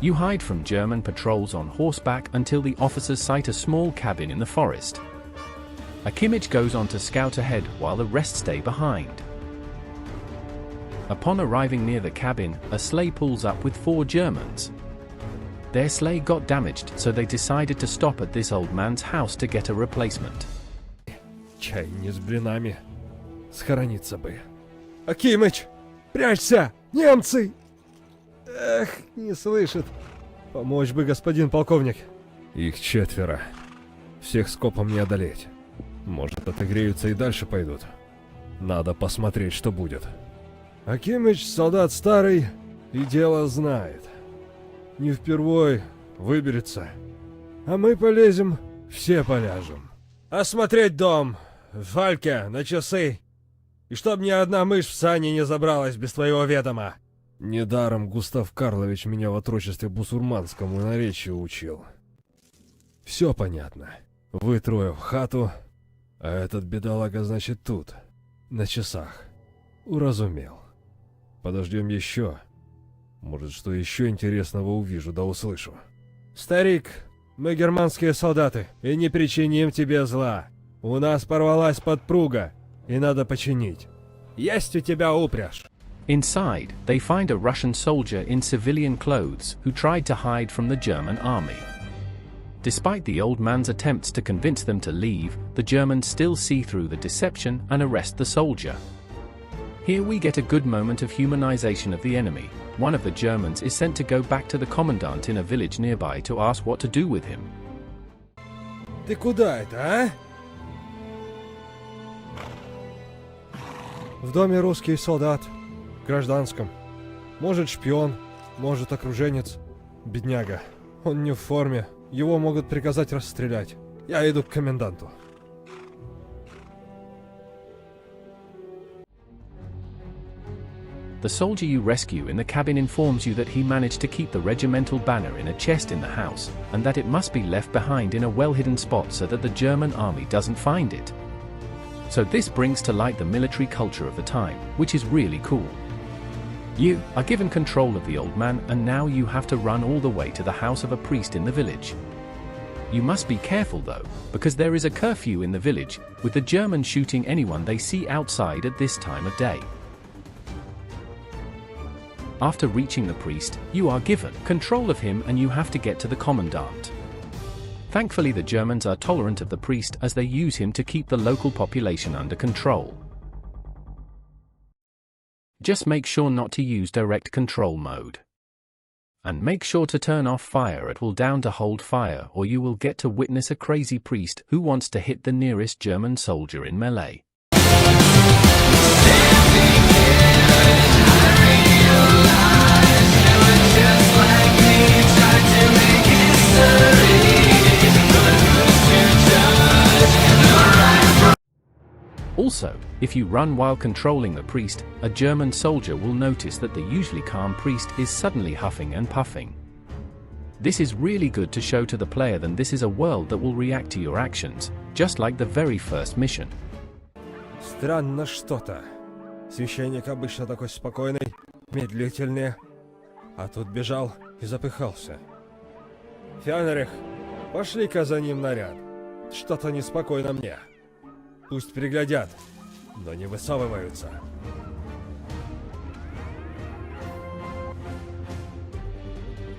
S1: You hide from German patrols on horseback until the officers sight a small cabin in the forest. Akimich goes on to scout ahead while the rest stay behind. Upon arriving near the cabin, a sleigh pulls up with 4 Germans. Their sleigh got damaged, so they decided to stop at this old man's house to get a replacement.
S6: Чай не с блинами. Схорониться бы. Акимыч! Прячься! Немцы! Эх, не слышит. Помочь бы, господин полковник. Их 4. Всех скопом не одолеть. Может, отогреются и дальше пойдут. Надо посмотреть, что будет. Акимыч солдат старый и дело знает. Не впервой выберется. А мы полезем, все поляжем. Осмотреть дом, Фальке, на часы. И чтоб ни одна мышь в сани не забралась без твоего ведома. Недаром Густав Карлович меня в отрочестве бусурманскому наречию учил. Все понятно. Вы 3 в хату, а этот бедолага, значит, тут, на часах. Уразумел. Подождем еще. Может, что еще интересного увижу да услышу. Старик, мы германские солдаты, и не причиним тебе зла. У нас порвалась подпруга, и надо починить. Есть у тебя упряжь.
S1: Inside, they find a Russian soldier in civilian clothes who tried to hide from the German army. Despite the old man's attempts to convince them to leave, the Germans still see through the deception and arrest the soldier. Here we get a good moment of humanization of the enemy. One of the Germans is sent to go back to the commandant in a village nearby to ask what to do with him.
S6: Ты куда это, а? В доме русский солдат. В гражданском. Может, шпион, может, окруженец. Бедняга. Он не в форме. Его могут приказать расстрелять. Я иду к коменданту.
S1: The soldier you rescue in the cabin informs you that he managed to keep the regimental banner in a chest in the house, and that it must be left behind in a well-hidden spot so that the German army doesn't find it. So this brings to light the military culture of the time, which is really cool. You are given control of the old man, and now you have to run all the way to the house of a priest in the village. You must be careful though, because there is a curfew in the village, with the Germans shooting anyone they see outside at this time of day. After reaching the priest, you are given control of him and you have to get to the commandant. Thankfully the Germans are tolerant of the priest as they use him to keep the local population under control. Just make sure not to use direct control mode. And make sure to turn off fire at will down to hold fire, or you will get to witness a crazy priest who wants to hit the nearest German soldier in melee. Also, if you run while controlling the priest, a German soldier will notice that the usually calm priest is suddenly huffing and puffing. This is really good to show to the player that this is a world that will react to your actions, just like the very first mission.
S6: Странно что-то. Священник обычно такой спокойный, медлительнее, а тут бежал и запыхался. Фянерих, пошли-ка за ним наряд. Что-то неспокойно мне. Пусть приглядят, но не высовываются.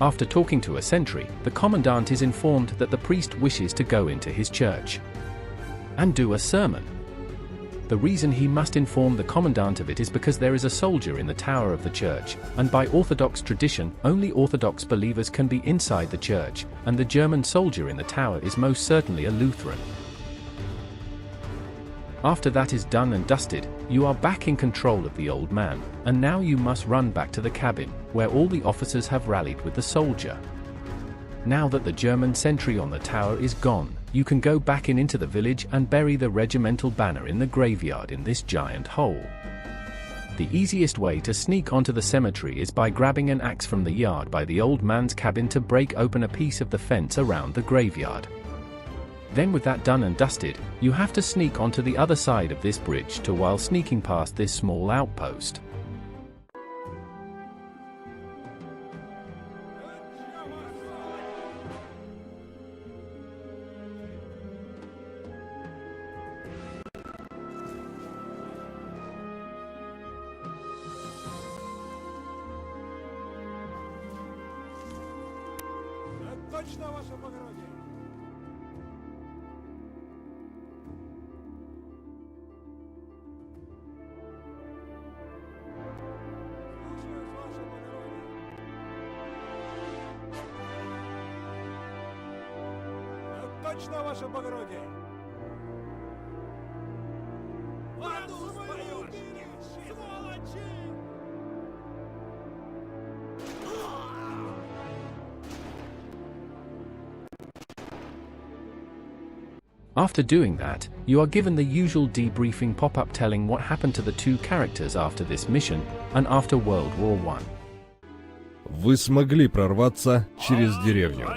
S1: After talking to a sentry, the commandant is informed that the priest wishes to go into his church and do a sermon. The reason he must inform the commandant of it is because there is a soldier in the tower of the church, and by Orthodox tradition, only Orthodox believers can be inside the church, and the German soldier in the tower is most certainly a Lutheran. After that is done and dusted, you are back in control of the old man, and now you must run back to the cabin, where all the officers have rallied with the soldier. Now that the German sentry on the tower is gone, you can go back into the village and bury the regimental banner in the graveyard in this giant hole. The easiest way to sneak onto the cemetery is by grabbing an axe from the yard by the old man's cabin to break open a piece of the fence around the graveyard. Then with that done and dusted, you have to sneak onto the other side of this bridge to while sneaking past this small outpost.
S7: Точно, ваше благородие! Слушаюсь, ваше благородие! Точно, ваше благородие! В аду споешь! Сволочи!
S1: After doing that, you are given the usual debriefing pop-up telling what happened to the two characters after this mission and after World War I.
S6: Вы смогли прорваться через деревню.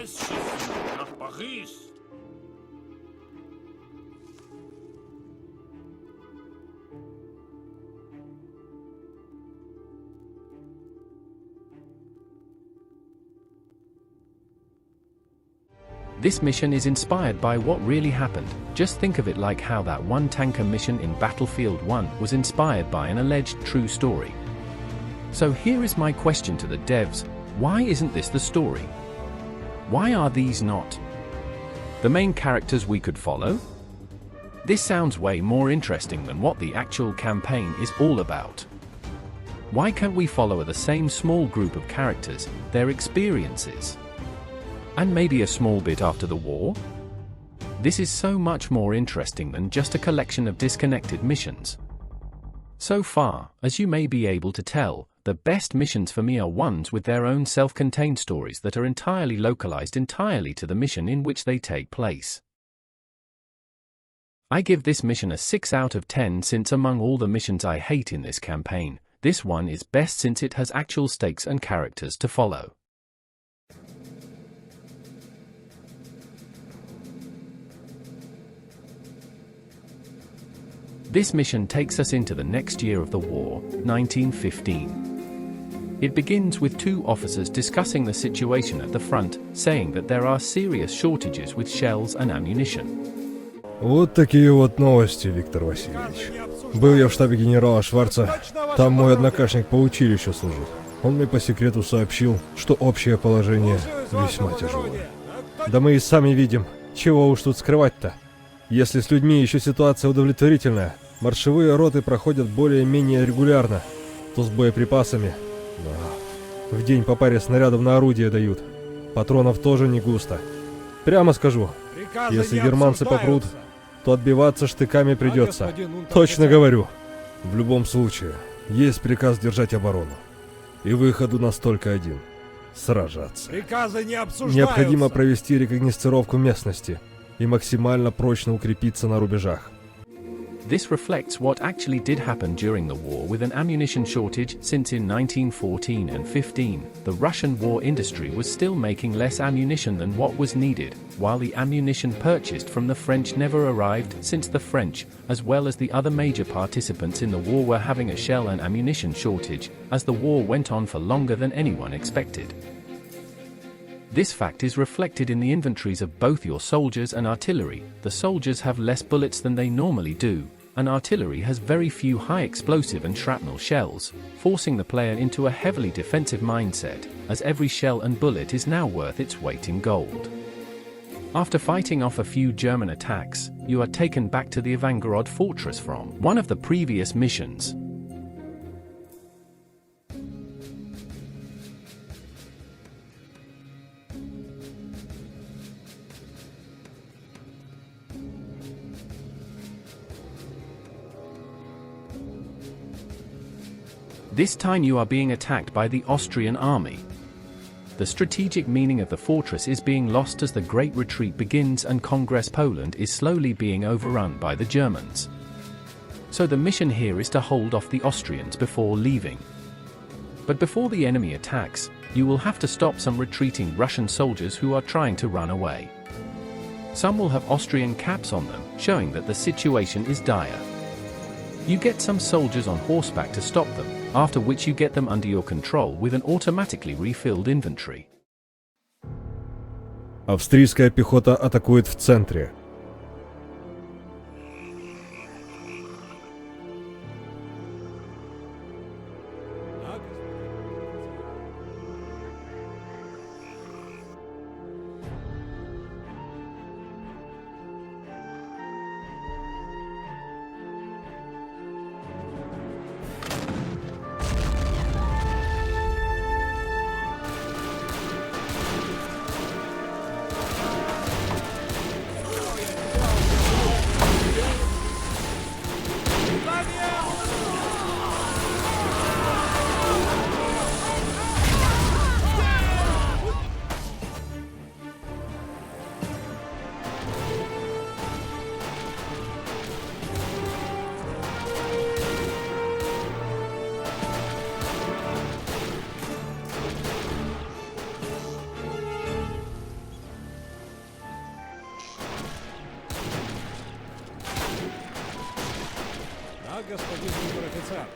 S1: This mission is inspired by what really happened. Just think of it like how that one tanker mission in Battlefield 1 was inspired by an alleged true story. So here is my question to the devs: why isn't this the story? Why are these not the main characters we could follow? This sounds way more interesting than what the actual campaign is all about. Why can't we follow the same small group of characters, their experiences? And maybe a small bit after the war? This is so much more interesting than just a collection of disconnected missions. So far, as you may be able to tell, the best missions for me are ones with their own self-contained stories that are entirely localized entirely to the mission in which they take place. I give this mission a 6 out of 10 since among all the missions I hate in this campaign, this one is best since it has actual stakes and characters to follow. This mission takes us into the next year of the war, 1915. It begins with two officers discussing the situation at the front, saying that there are serious shortages with shells and ammunition.
S6: Вот такие вот новости, Виктор Васильевич. Был я в штабе генерала Шварца, там мой однокашник по училищу служит. Он мне по секрету сообщил, что общее положение весьма тяжелое. Да мы и сами видим, чего уж тут скрывать-то. Если с людьми еще ситуация удовлетворительная, маршевые роты проходят более-менее регулярно, то с боеприпасами... Да. В день по паре снарядов на орудие дают. Патронов тоже не густо. Прямо скажу, если германцы попрут, то отбиваться штыками придется. Точно говорю. В любом случае, есть приказ держать оборону. И выход у нас только один — сражаться.
S7: Приказы не обсуждаются.
S6: Необходимо провести рекогносцировку местности и максимально прочно укрепиться на рубежах.
S1: This reflects what actually did happen during the war with an ammunition shortage, since in 1914 and 15, the Russian war industry was still making less ammunition than what was needed, while the ammunition purchased from the French never arrived, since the French, as well as the other major participants in the war, were having a shell and ammunition shortage, as the war went on for longer than anyone expected. This fact is reflected in the inventories of both your soldiers and artillery. The soldiers have less bullets than they normally do, and artillery has very few high explosive and shrapnel shells, forcing the player into a heavily defensive mindset, as every shell and bullet is now worth its weight in gold. After fighting off a few German attacks, you are taken back to the Ivangorod fortress from one of the previous missions. This time you are being attacked by the Austrian army. The strategic meaning of the fortress is being lost as the Great Retreat begins and Congress Poland is slowly being overrun by the Germans. So the mission here is to hold off the Austrians before leaving. But before the enemy attacks, you will have to stop some retreating Russian soldiers who are trying to run away. Some will have Austrian caps on them, showing that the situation is dire. You get some soldiers on horseback to stop them, after which you get them under your control with an automatically refilled inventory.
S6: Австрийская пехота атакует в центре.
S7: Господин унтер-офицер.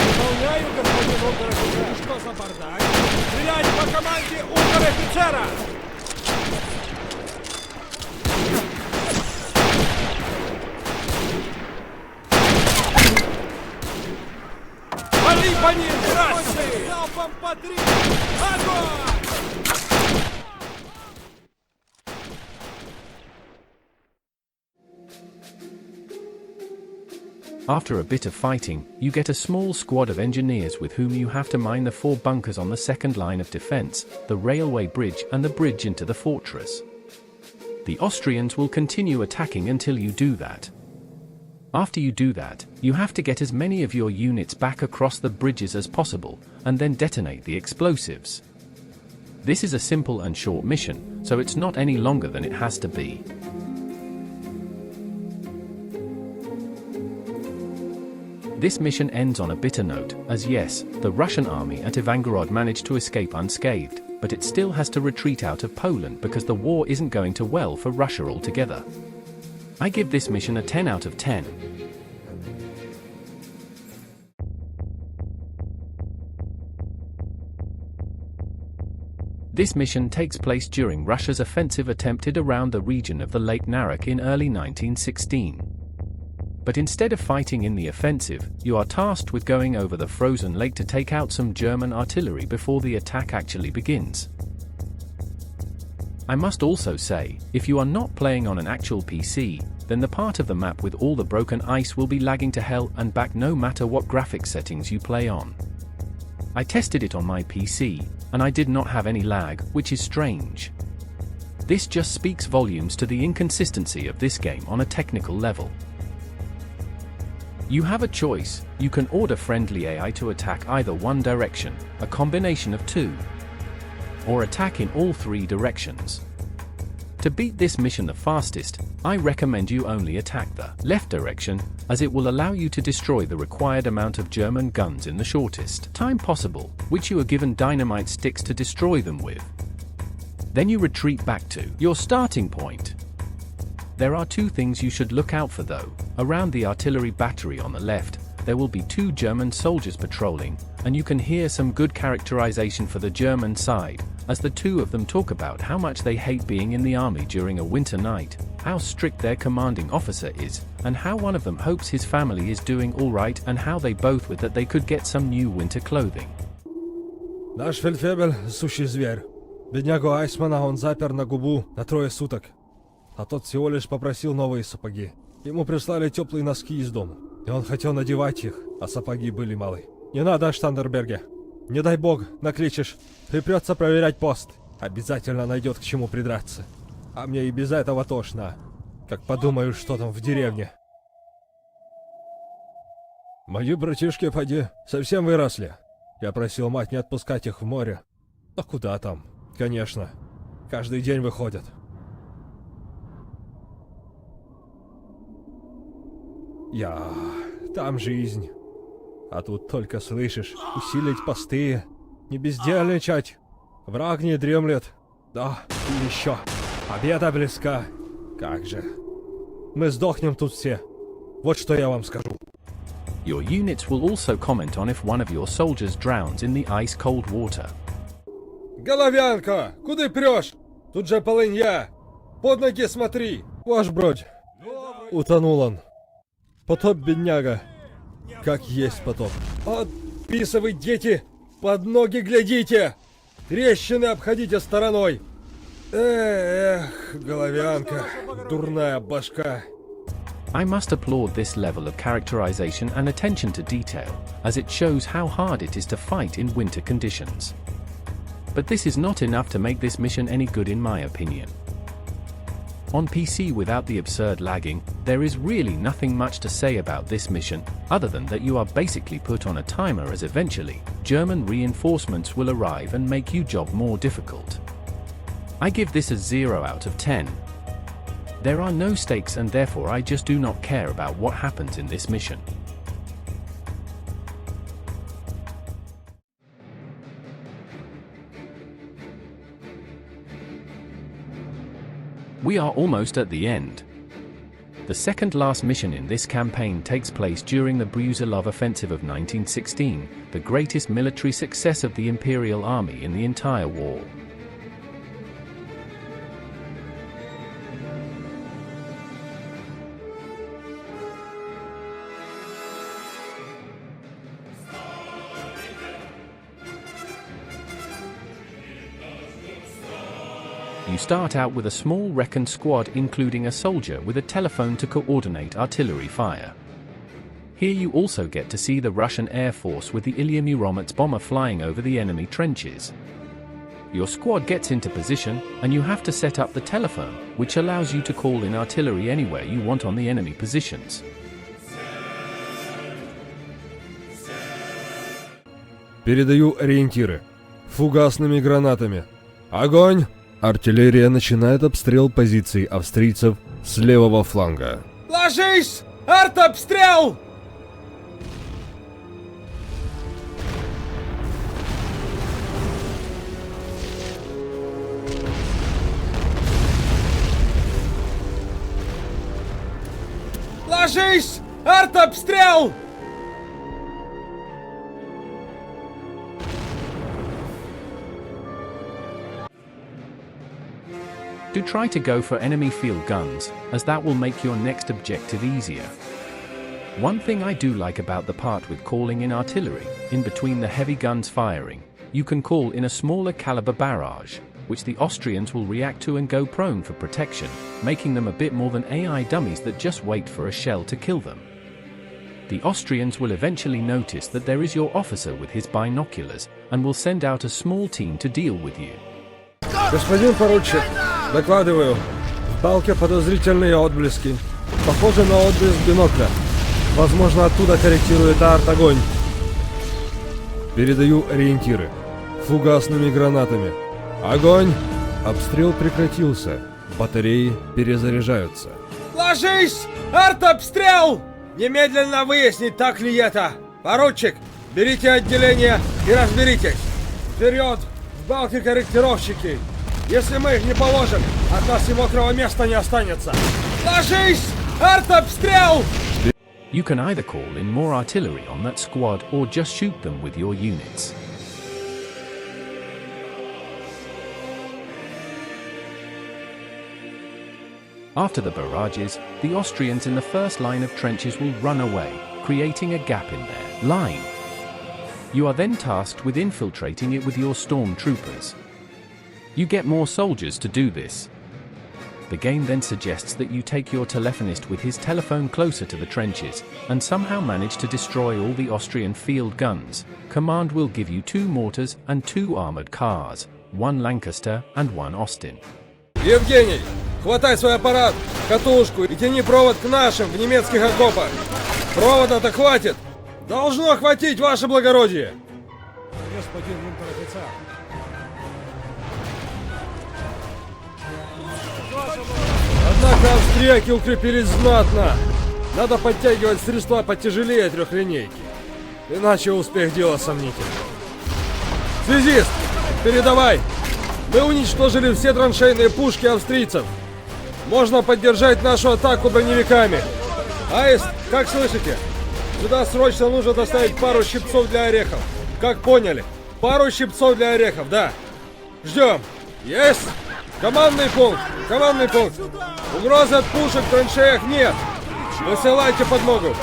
S7: Выполняю, господин унтер-офицер. Что за бардак? Стрелять по команде унтер-офицера! Вали по ним, красный! Залпом по 3! Огонь!
S1: After a bit of fighting, you get a small squad of engineers with whom you have to mine the 4 bunkers on the second line of defense, the railway bridge and the bridge into the fortress. The Austrians will continue attacking until you do that. After you do that, you have to get as many of your units back across the bridges as possible, and then detonate the explosives. This is a simple and short mission, so it's not any longer than it has to be. This mission ends on a bitter note, as yes, the Russian army at Ivangorod managed to escape unscathed, but it still has to retreat out of Poland because the war isn't going too well for Russia altogether. I give this mission a 10 out of 10. This mission takes place during Russia's offensive attempted around the region of the Lake Narok in early 1916. But instead of fighting in the offensive, you are tasked with going over the frozen lake to take out some German artillery before the attack actually begins. I must also say, if you are not playing on an actual PC, then the part of the map with all the broken ice will be lagging to hell and back no matter what graphics settings you play on. I tested it on my PC, and I did not have any lag, which is strange. This just speaks volumes to the inconsistency of this game on a technical level. You have a choice. You can order friendly AI to attack either one direction, a combination of two, or attack in all three directions. To beat this mission the fastest, I recommend you only attack the left direction, as it will allow you to destroy the required amount of German guns in the shortest time possible, which you are given dynamite sticks to destroy them with. Then you retreat back to your starting point. There are two things you should look out for though. Around the artillery battery on the left, there will be two German soldiers patrolling, and you can hear some good characterization for the German side, as the two of them talk about how much they hate being in the army during a winter night, how strict their commanding officer is, and how one of them hopes his family is doing alright, and how they both would that they could get some new winter clothing.
S6: Наш фельдфебель – сущий зверь. Беднягу Айсмана он запер на губу на 3 суток. А тот всего лишь попросил новые сапоги. Ему прислали теплые носки из дома, и он хотел надевать их, а сапоги были малы. Не надо, Штандерберге. Не дай бог, накличешь, припрется проверять пост. Обязательно найдет к чему придраться. А мне и без этого тошно. Как подумаю, что там в деревне. Мои братишки, поди, совсем выросли. Я просил мать не отпускать их в море. А куда там? Конечно. Каждый день выходят. Там жизнь. А тут только слышишь, усилить посты, не бездельничать. Враг не дремлет. Да, и еще. Победа близка. Как же. Мы сдохнем тут все. Вот что я вам скажу.
S1: Your units will also comment on if one of your soldiers drowns in the ice-cold water.
S6: Головянка, куда прешь? Тут же полынья. Под ноги смотри. Ваш бродь. Утонул он. Потоп, бедняга. Как есть потоп. Отписывай, дети! Под ноги глядите! Трещины обходите стороной! Эх, головянка, дурная башка.
S1: I must applaud this level of characterization and attention to detail, as it shows how hard it is to fight in winter conditions. But this is not enough to make this mission any good in my opinion. On PC without the absurd lagging, there is really nothing much to say about this mission, other than that you are basically put on a timer as eventually, German reinforcements will arrive and make your job more difficult. I give this a 0 out of 10. There are no stakes and therefore I just do not care about what happens in this mission. We are almost at the end. The second last mission in this campaign takes place during the Brusilov Offensive of 1916, the greatest military success of the Imperial Army in the entire war. You start out with a small recon squad including a soldier with a telephone to coordinate artillery fire. Here you also get to see the Russian Air Force with the Ilya-Muromets bomber flying over the enemy trenches. Your squad gets into position, and you have to set up the telephone, which allows you to call in artillery anywhere you want on the enemy positions.
S6: Передаю ориентиры. Фугасными гранатами. Огонь! Артиллерия начинает обстрел позиций австрийцев с левого фланга. Ложись! Артобстрел! Ложись! Артобстрел!
S1: Do try to go for enemy field guns, as that will make your next objective easier. One thing I do like about the part with calling in artillery, in between the heavy guns firing, you can call in a smaller caliber barrage, which the Austrians will react to and go prone for protection, making them a bit more than AI dummies that just wait for a shell to kill them. The Austrians will eventually notice that there is your officer with his binoculars, and will send out a small team to deal with you.
S6: Господин поручик, докладываю. В балке подозрительные отблески. Похоже на отблеск бинокля. Возможно, оттуда корректирует арт-огонь. Передаю ориентиры. Фугасными гранатами. Огонь! Обстрел прекратился. Батареи перезаряжаются. Ложись! Артобстрел! Немедленно выяснить, так ли это. Поручик, берите отделение и разберитесь. Вперед! В балке корректировщики. Если мы их не положим, от нас и мокрого места не останется. Ложись! Артобстрел!
S1: You can either call in more artillery on that squad or just shoot them with your units. After the barrages, the Austrians in the first line of trenches will run away, creating a gap in their line. You are then tasked with infiltrating it with your stormtroopers. You get more soldiers to do this. The game then suggests that you take your telephonist with his telephone closer to the trenches, and somehow manage to destroy all the Austrian field guns. Command will give you 2 mortars and 2 armored cars, 1 Lancaster and 1 Austin.
S6: Евгений, хватай свой аппарат, катушку и тяни провод к нашим в немецких окопах. Провода-то хватит. Должно хватить, ваше благородие.
S7: Господин унтер-офицер.
S6: Однако австрияки укрепились знатно. Надо подтягивать средства потяжелее трехлинейки. Иначе успех дела сомнительный. Связист, передавай. Мы уничтожили все траншейные пушки австрийцев. Можно поддержать нашу атаку броневиками. Аист, как слышите? Сюда срочно нужно доставить пару щипцов для орехов. Как поняли? Пару щипцов для орехов, да. Ждем. Есть! Командный пункт! Командный пункт! Угрозы от пушек в траншеях нет! Высылайте подмогу!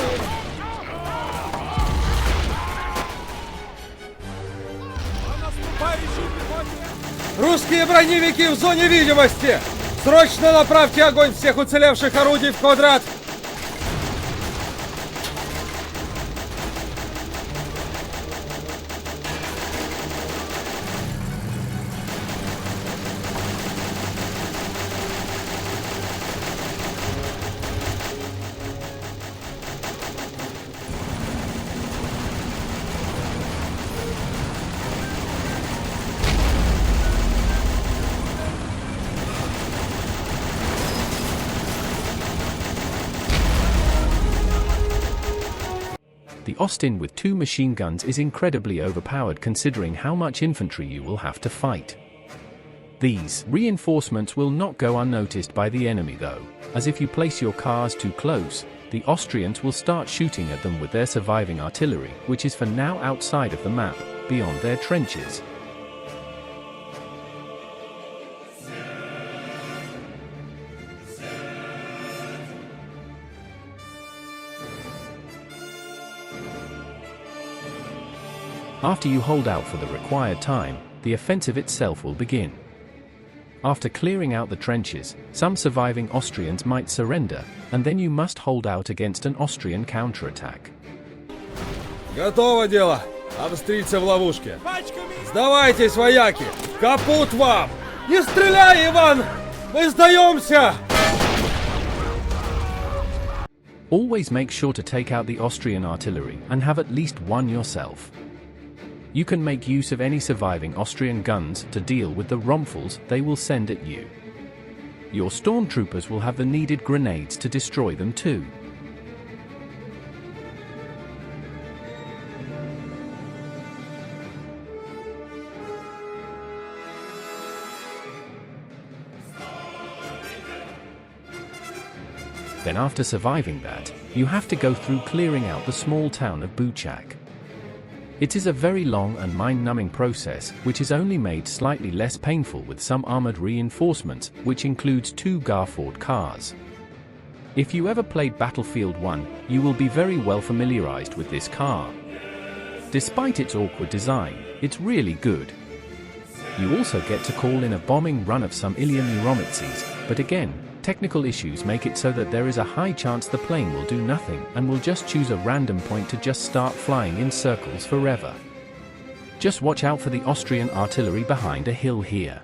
S6: Русские броневики в зоне видимости! Срочно направьте огонь всех уцелевших орудий в квадрат!
S1: The Austin with 2 machine guns is incredibly overpowered considering how much infantry you will have to fight. These reinforcements will not go unnoticed by the enemy though, as if you place your cars too close, the Austrians will start shooting at them with their surviving artillery, which is for now outside of the map, beyond their trenches. After you hold out for the required time, the offensive itself will begin. After clearing out the trenches, some surviving Austrians might surrender, and then you must hold out against an Austrian counterattack.
S6: Готово дело! Австрийцы в ловушке! Сдавайтесь, вояки! Капут вам! Не стреляй, Иван! Мы сдаемся!
S1: Always make sure to take out the Austrian artillery and have at least one yourself. You can make use of any surviving Austrian guns to deal with the Rumpfels they will send at you. Your stormtroopers will have the needed grenades to destroy them too. Then after surviving that, you have to go through clearing out the small town of Buchak. It is a very long and mind-numbing process, which is only made slightly less painful with some armored reinforcements, which includes 2 Garford cars. If you ever played Battlefield 1, you will be very well familiarized with this car. Despite its awkward design, it's really good. You also get to call in a bombing run of some Ilian Neuromitzes, but again, technical issues make it so that there is a high chance the plane will do nothing and will just choose a random point to just start flying in circles forever. Just watch out for the Austrian artillery behind a hill here.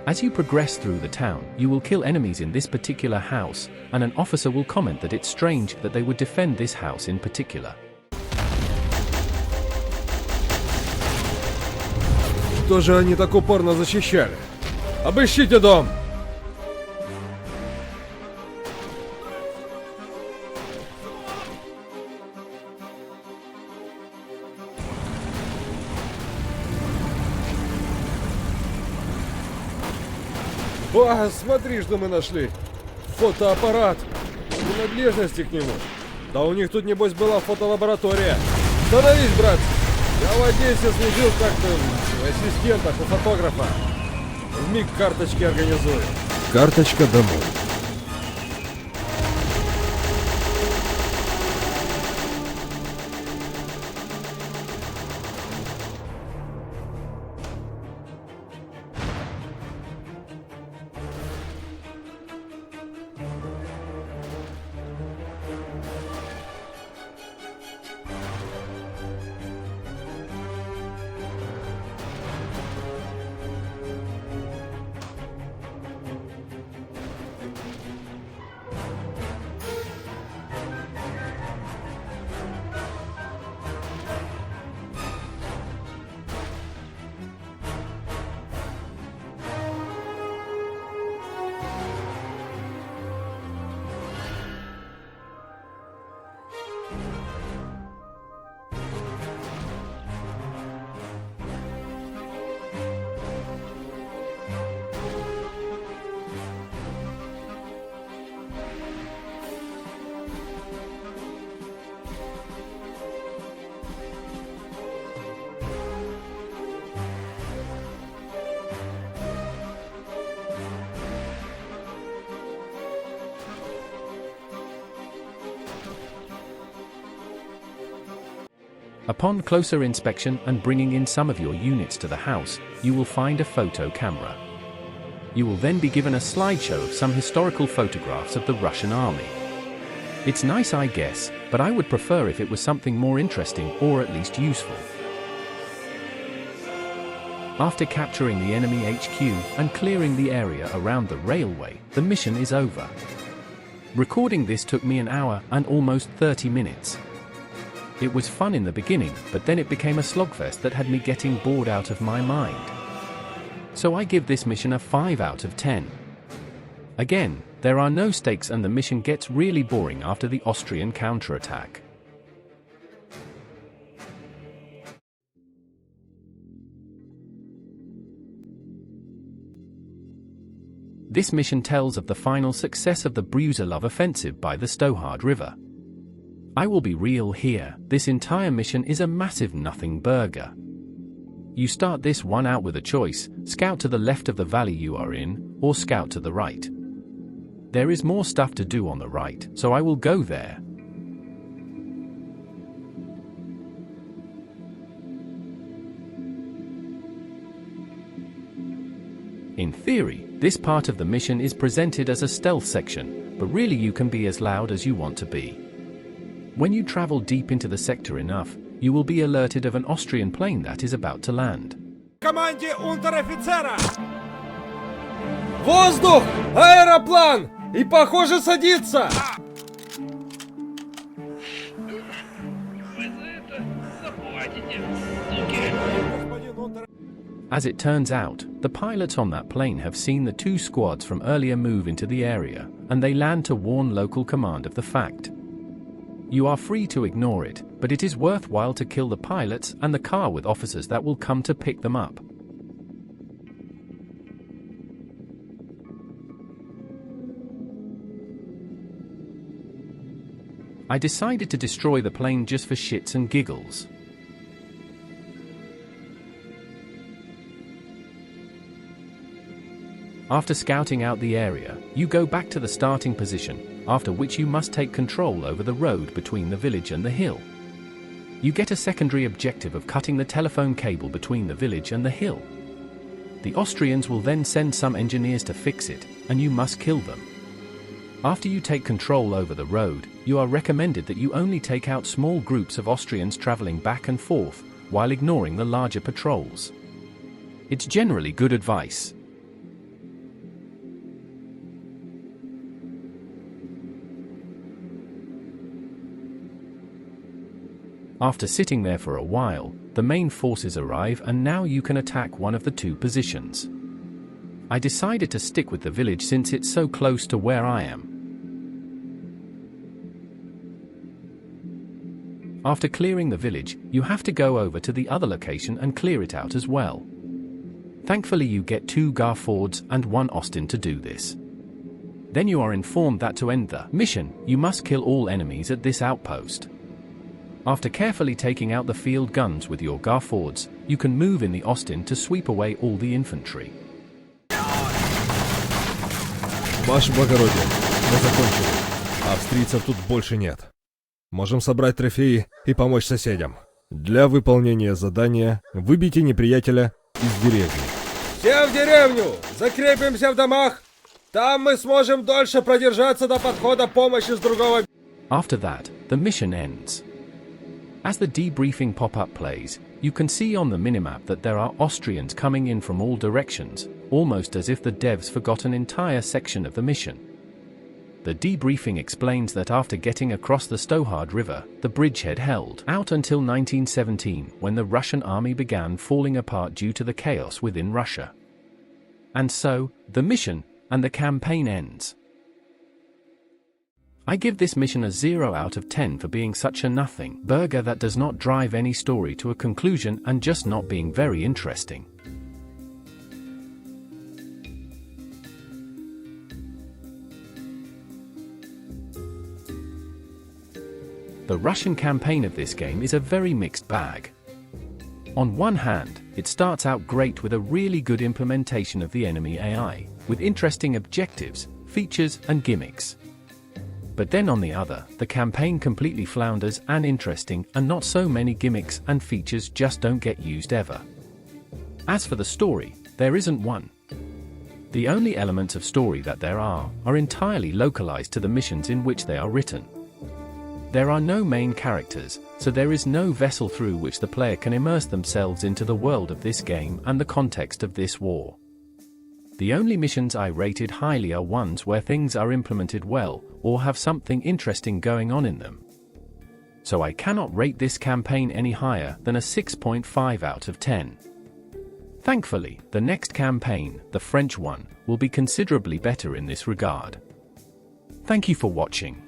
S1: As you progress through the town, you will kill enemies in this particular house, and an officer will comment that it's strange that they would defend this house in particular.
S6: Что же они так упорно защищали? Обыщите дом! О, смотри, что мы нашли! Фотоаппарат! Принадлежности к нему! Да у них тут, небось, была фотолаборатория! Становись, брат! Я в Одессе служил как-то в ассистентах у фотографа. Вмиг карточки организую. Карточка домой.
S1: Upon closer inspection and bringing in some of your units to the house, you will find a photo camera. You will then be given a slideshow of some historical photographs of the Russian army. It's nice, I guess, but I would prefer if it was something more interesting or at least useful. After capturing the enemy HQ and clearing the area around the railway, the mission is over. Recording this took me an hour and almost 30 minutes. It was fun in the beginning, but then it became a slogfest that had me getting bored out of my mind. So I give this mission a 5 out of 10. Again, there are no stakes and the mission gets really boring after the Austrian counterattack. This mission tells of the final success of the Brusilov offensive by the Stohard River. I will be real here, this entire mission is a massive nothing burger. You start this one out with a choice: scout to the left of the valley you are in, or scout to the right. There is more stuff to do on the right, so I will go there. In theory, this part of the mission is presented as a stealth section, but really you can be as loud as you want to be. When you travel deep into the sector enough, you will be alerted of an Austrian plane that is about to land.
S7: Команде унтер-офицера!
S6: Воздух! Аэроплан! И, похоже, садится!
S4: Вы за это заплатите, суки!
S7: Господин унтер...
S1: As it turns out, the pilots on that plane have seen the 2 squads from earlier move into the area, and they land to warn local command of the fact. You are free to ignore it, but it is worthwhile to kill the pilots and the car with officers that will come to pick them up. I decided to destroy the plane just for shits and giggles. After scouting out the area, you go back to the starting position, after which you must take control over the road between the village and the hill. You get a secondary objective of cutting the telephone cable between the village and the hill. The Austrians will then send some engineers to fix it, and you must kill them. After you take control over the road, you are recommended that you only take out small groups of Austrians traveling back and forth, while ignoring the larger patrols. It's generally good advice. After sitting there for a while, the main forces arrive and now you can attack one of the two positions. I decided to stick with the village since it's so close to where I am. After clearing the village, you have to go over to the other location and clear it out as well. Thankfully you get 2 Garfords and 1 Austin to do this. Then you are informed that to end the mission, you must kill all enemies at this outpost. After carefully taking out the field guns with your Garfords, you can move in the Austin to sweep away all the infantry.
S6: Ваше благородие, мы закончили. Австрийцев тут больше нет. Можем собрать трофеи и помочь соседям. Для выполнения задания выбейте неприятеля из деревни. Все в деревню! Закрепимся в домах! Там мы сможем дольше продержаться до подхода помощи с другого...
S1: After that, the mission ends. As the debriefing pop-up plays, you can see on the minimap that there are Austrians coming in from all directions, almost as if the devs forgot an entire section of the mission. The debriefing explains that after getting across the Stohard River, the bridgehead held out until 1917, when the Russian army began falling apart due to the chaos within Russia. And so, the mission and the campaign ends. I give this mission a 0 out of 10 for being such a nothing burger that does not drive any story to a conclusion and just not being very interesting. The Russian campaign of this game is a very mixed bag. On one hand, it starts out great with a really good implementation of the enemy AI, with interesting objectives, features and gimmicks. But then on the other, the campaign completely flounders and interesting and not so many gimmicks and features just don't get used ever. As for the story, there isn't one. The only elements of story that there are entirely localized to the missions in which they are written. There are no main characters, so there is no vessel through which the player can immerse themselves into the world of this game and the context of this war. The only missions I rated highly are ones where things are implemented well, or have something interesting going on in them. So I cannot rate this campaign any higher than a 6.5 out of 10. Thankfully, the next campaign, the French one, will be considerably better in this regard. Thank you for watching.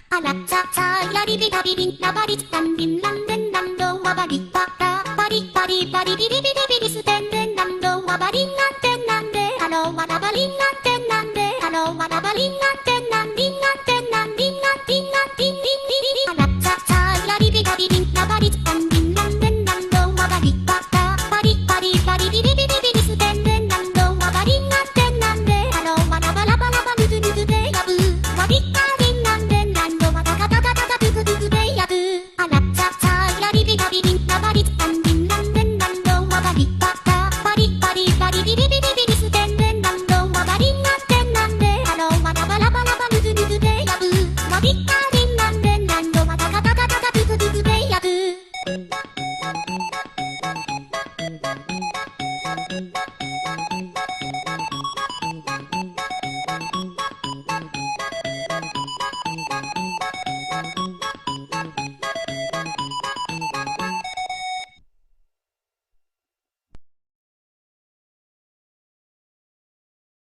S8: La la la la la la la la la la la la la リパリパリビリビリビリステンデンナンドワバリンナンテンナンデハローワナバリンナンテンナンデハローワナバリンナンテンナンリンナンテンナンリンナンリンナンリンリンリン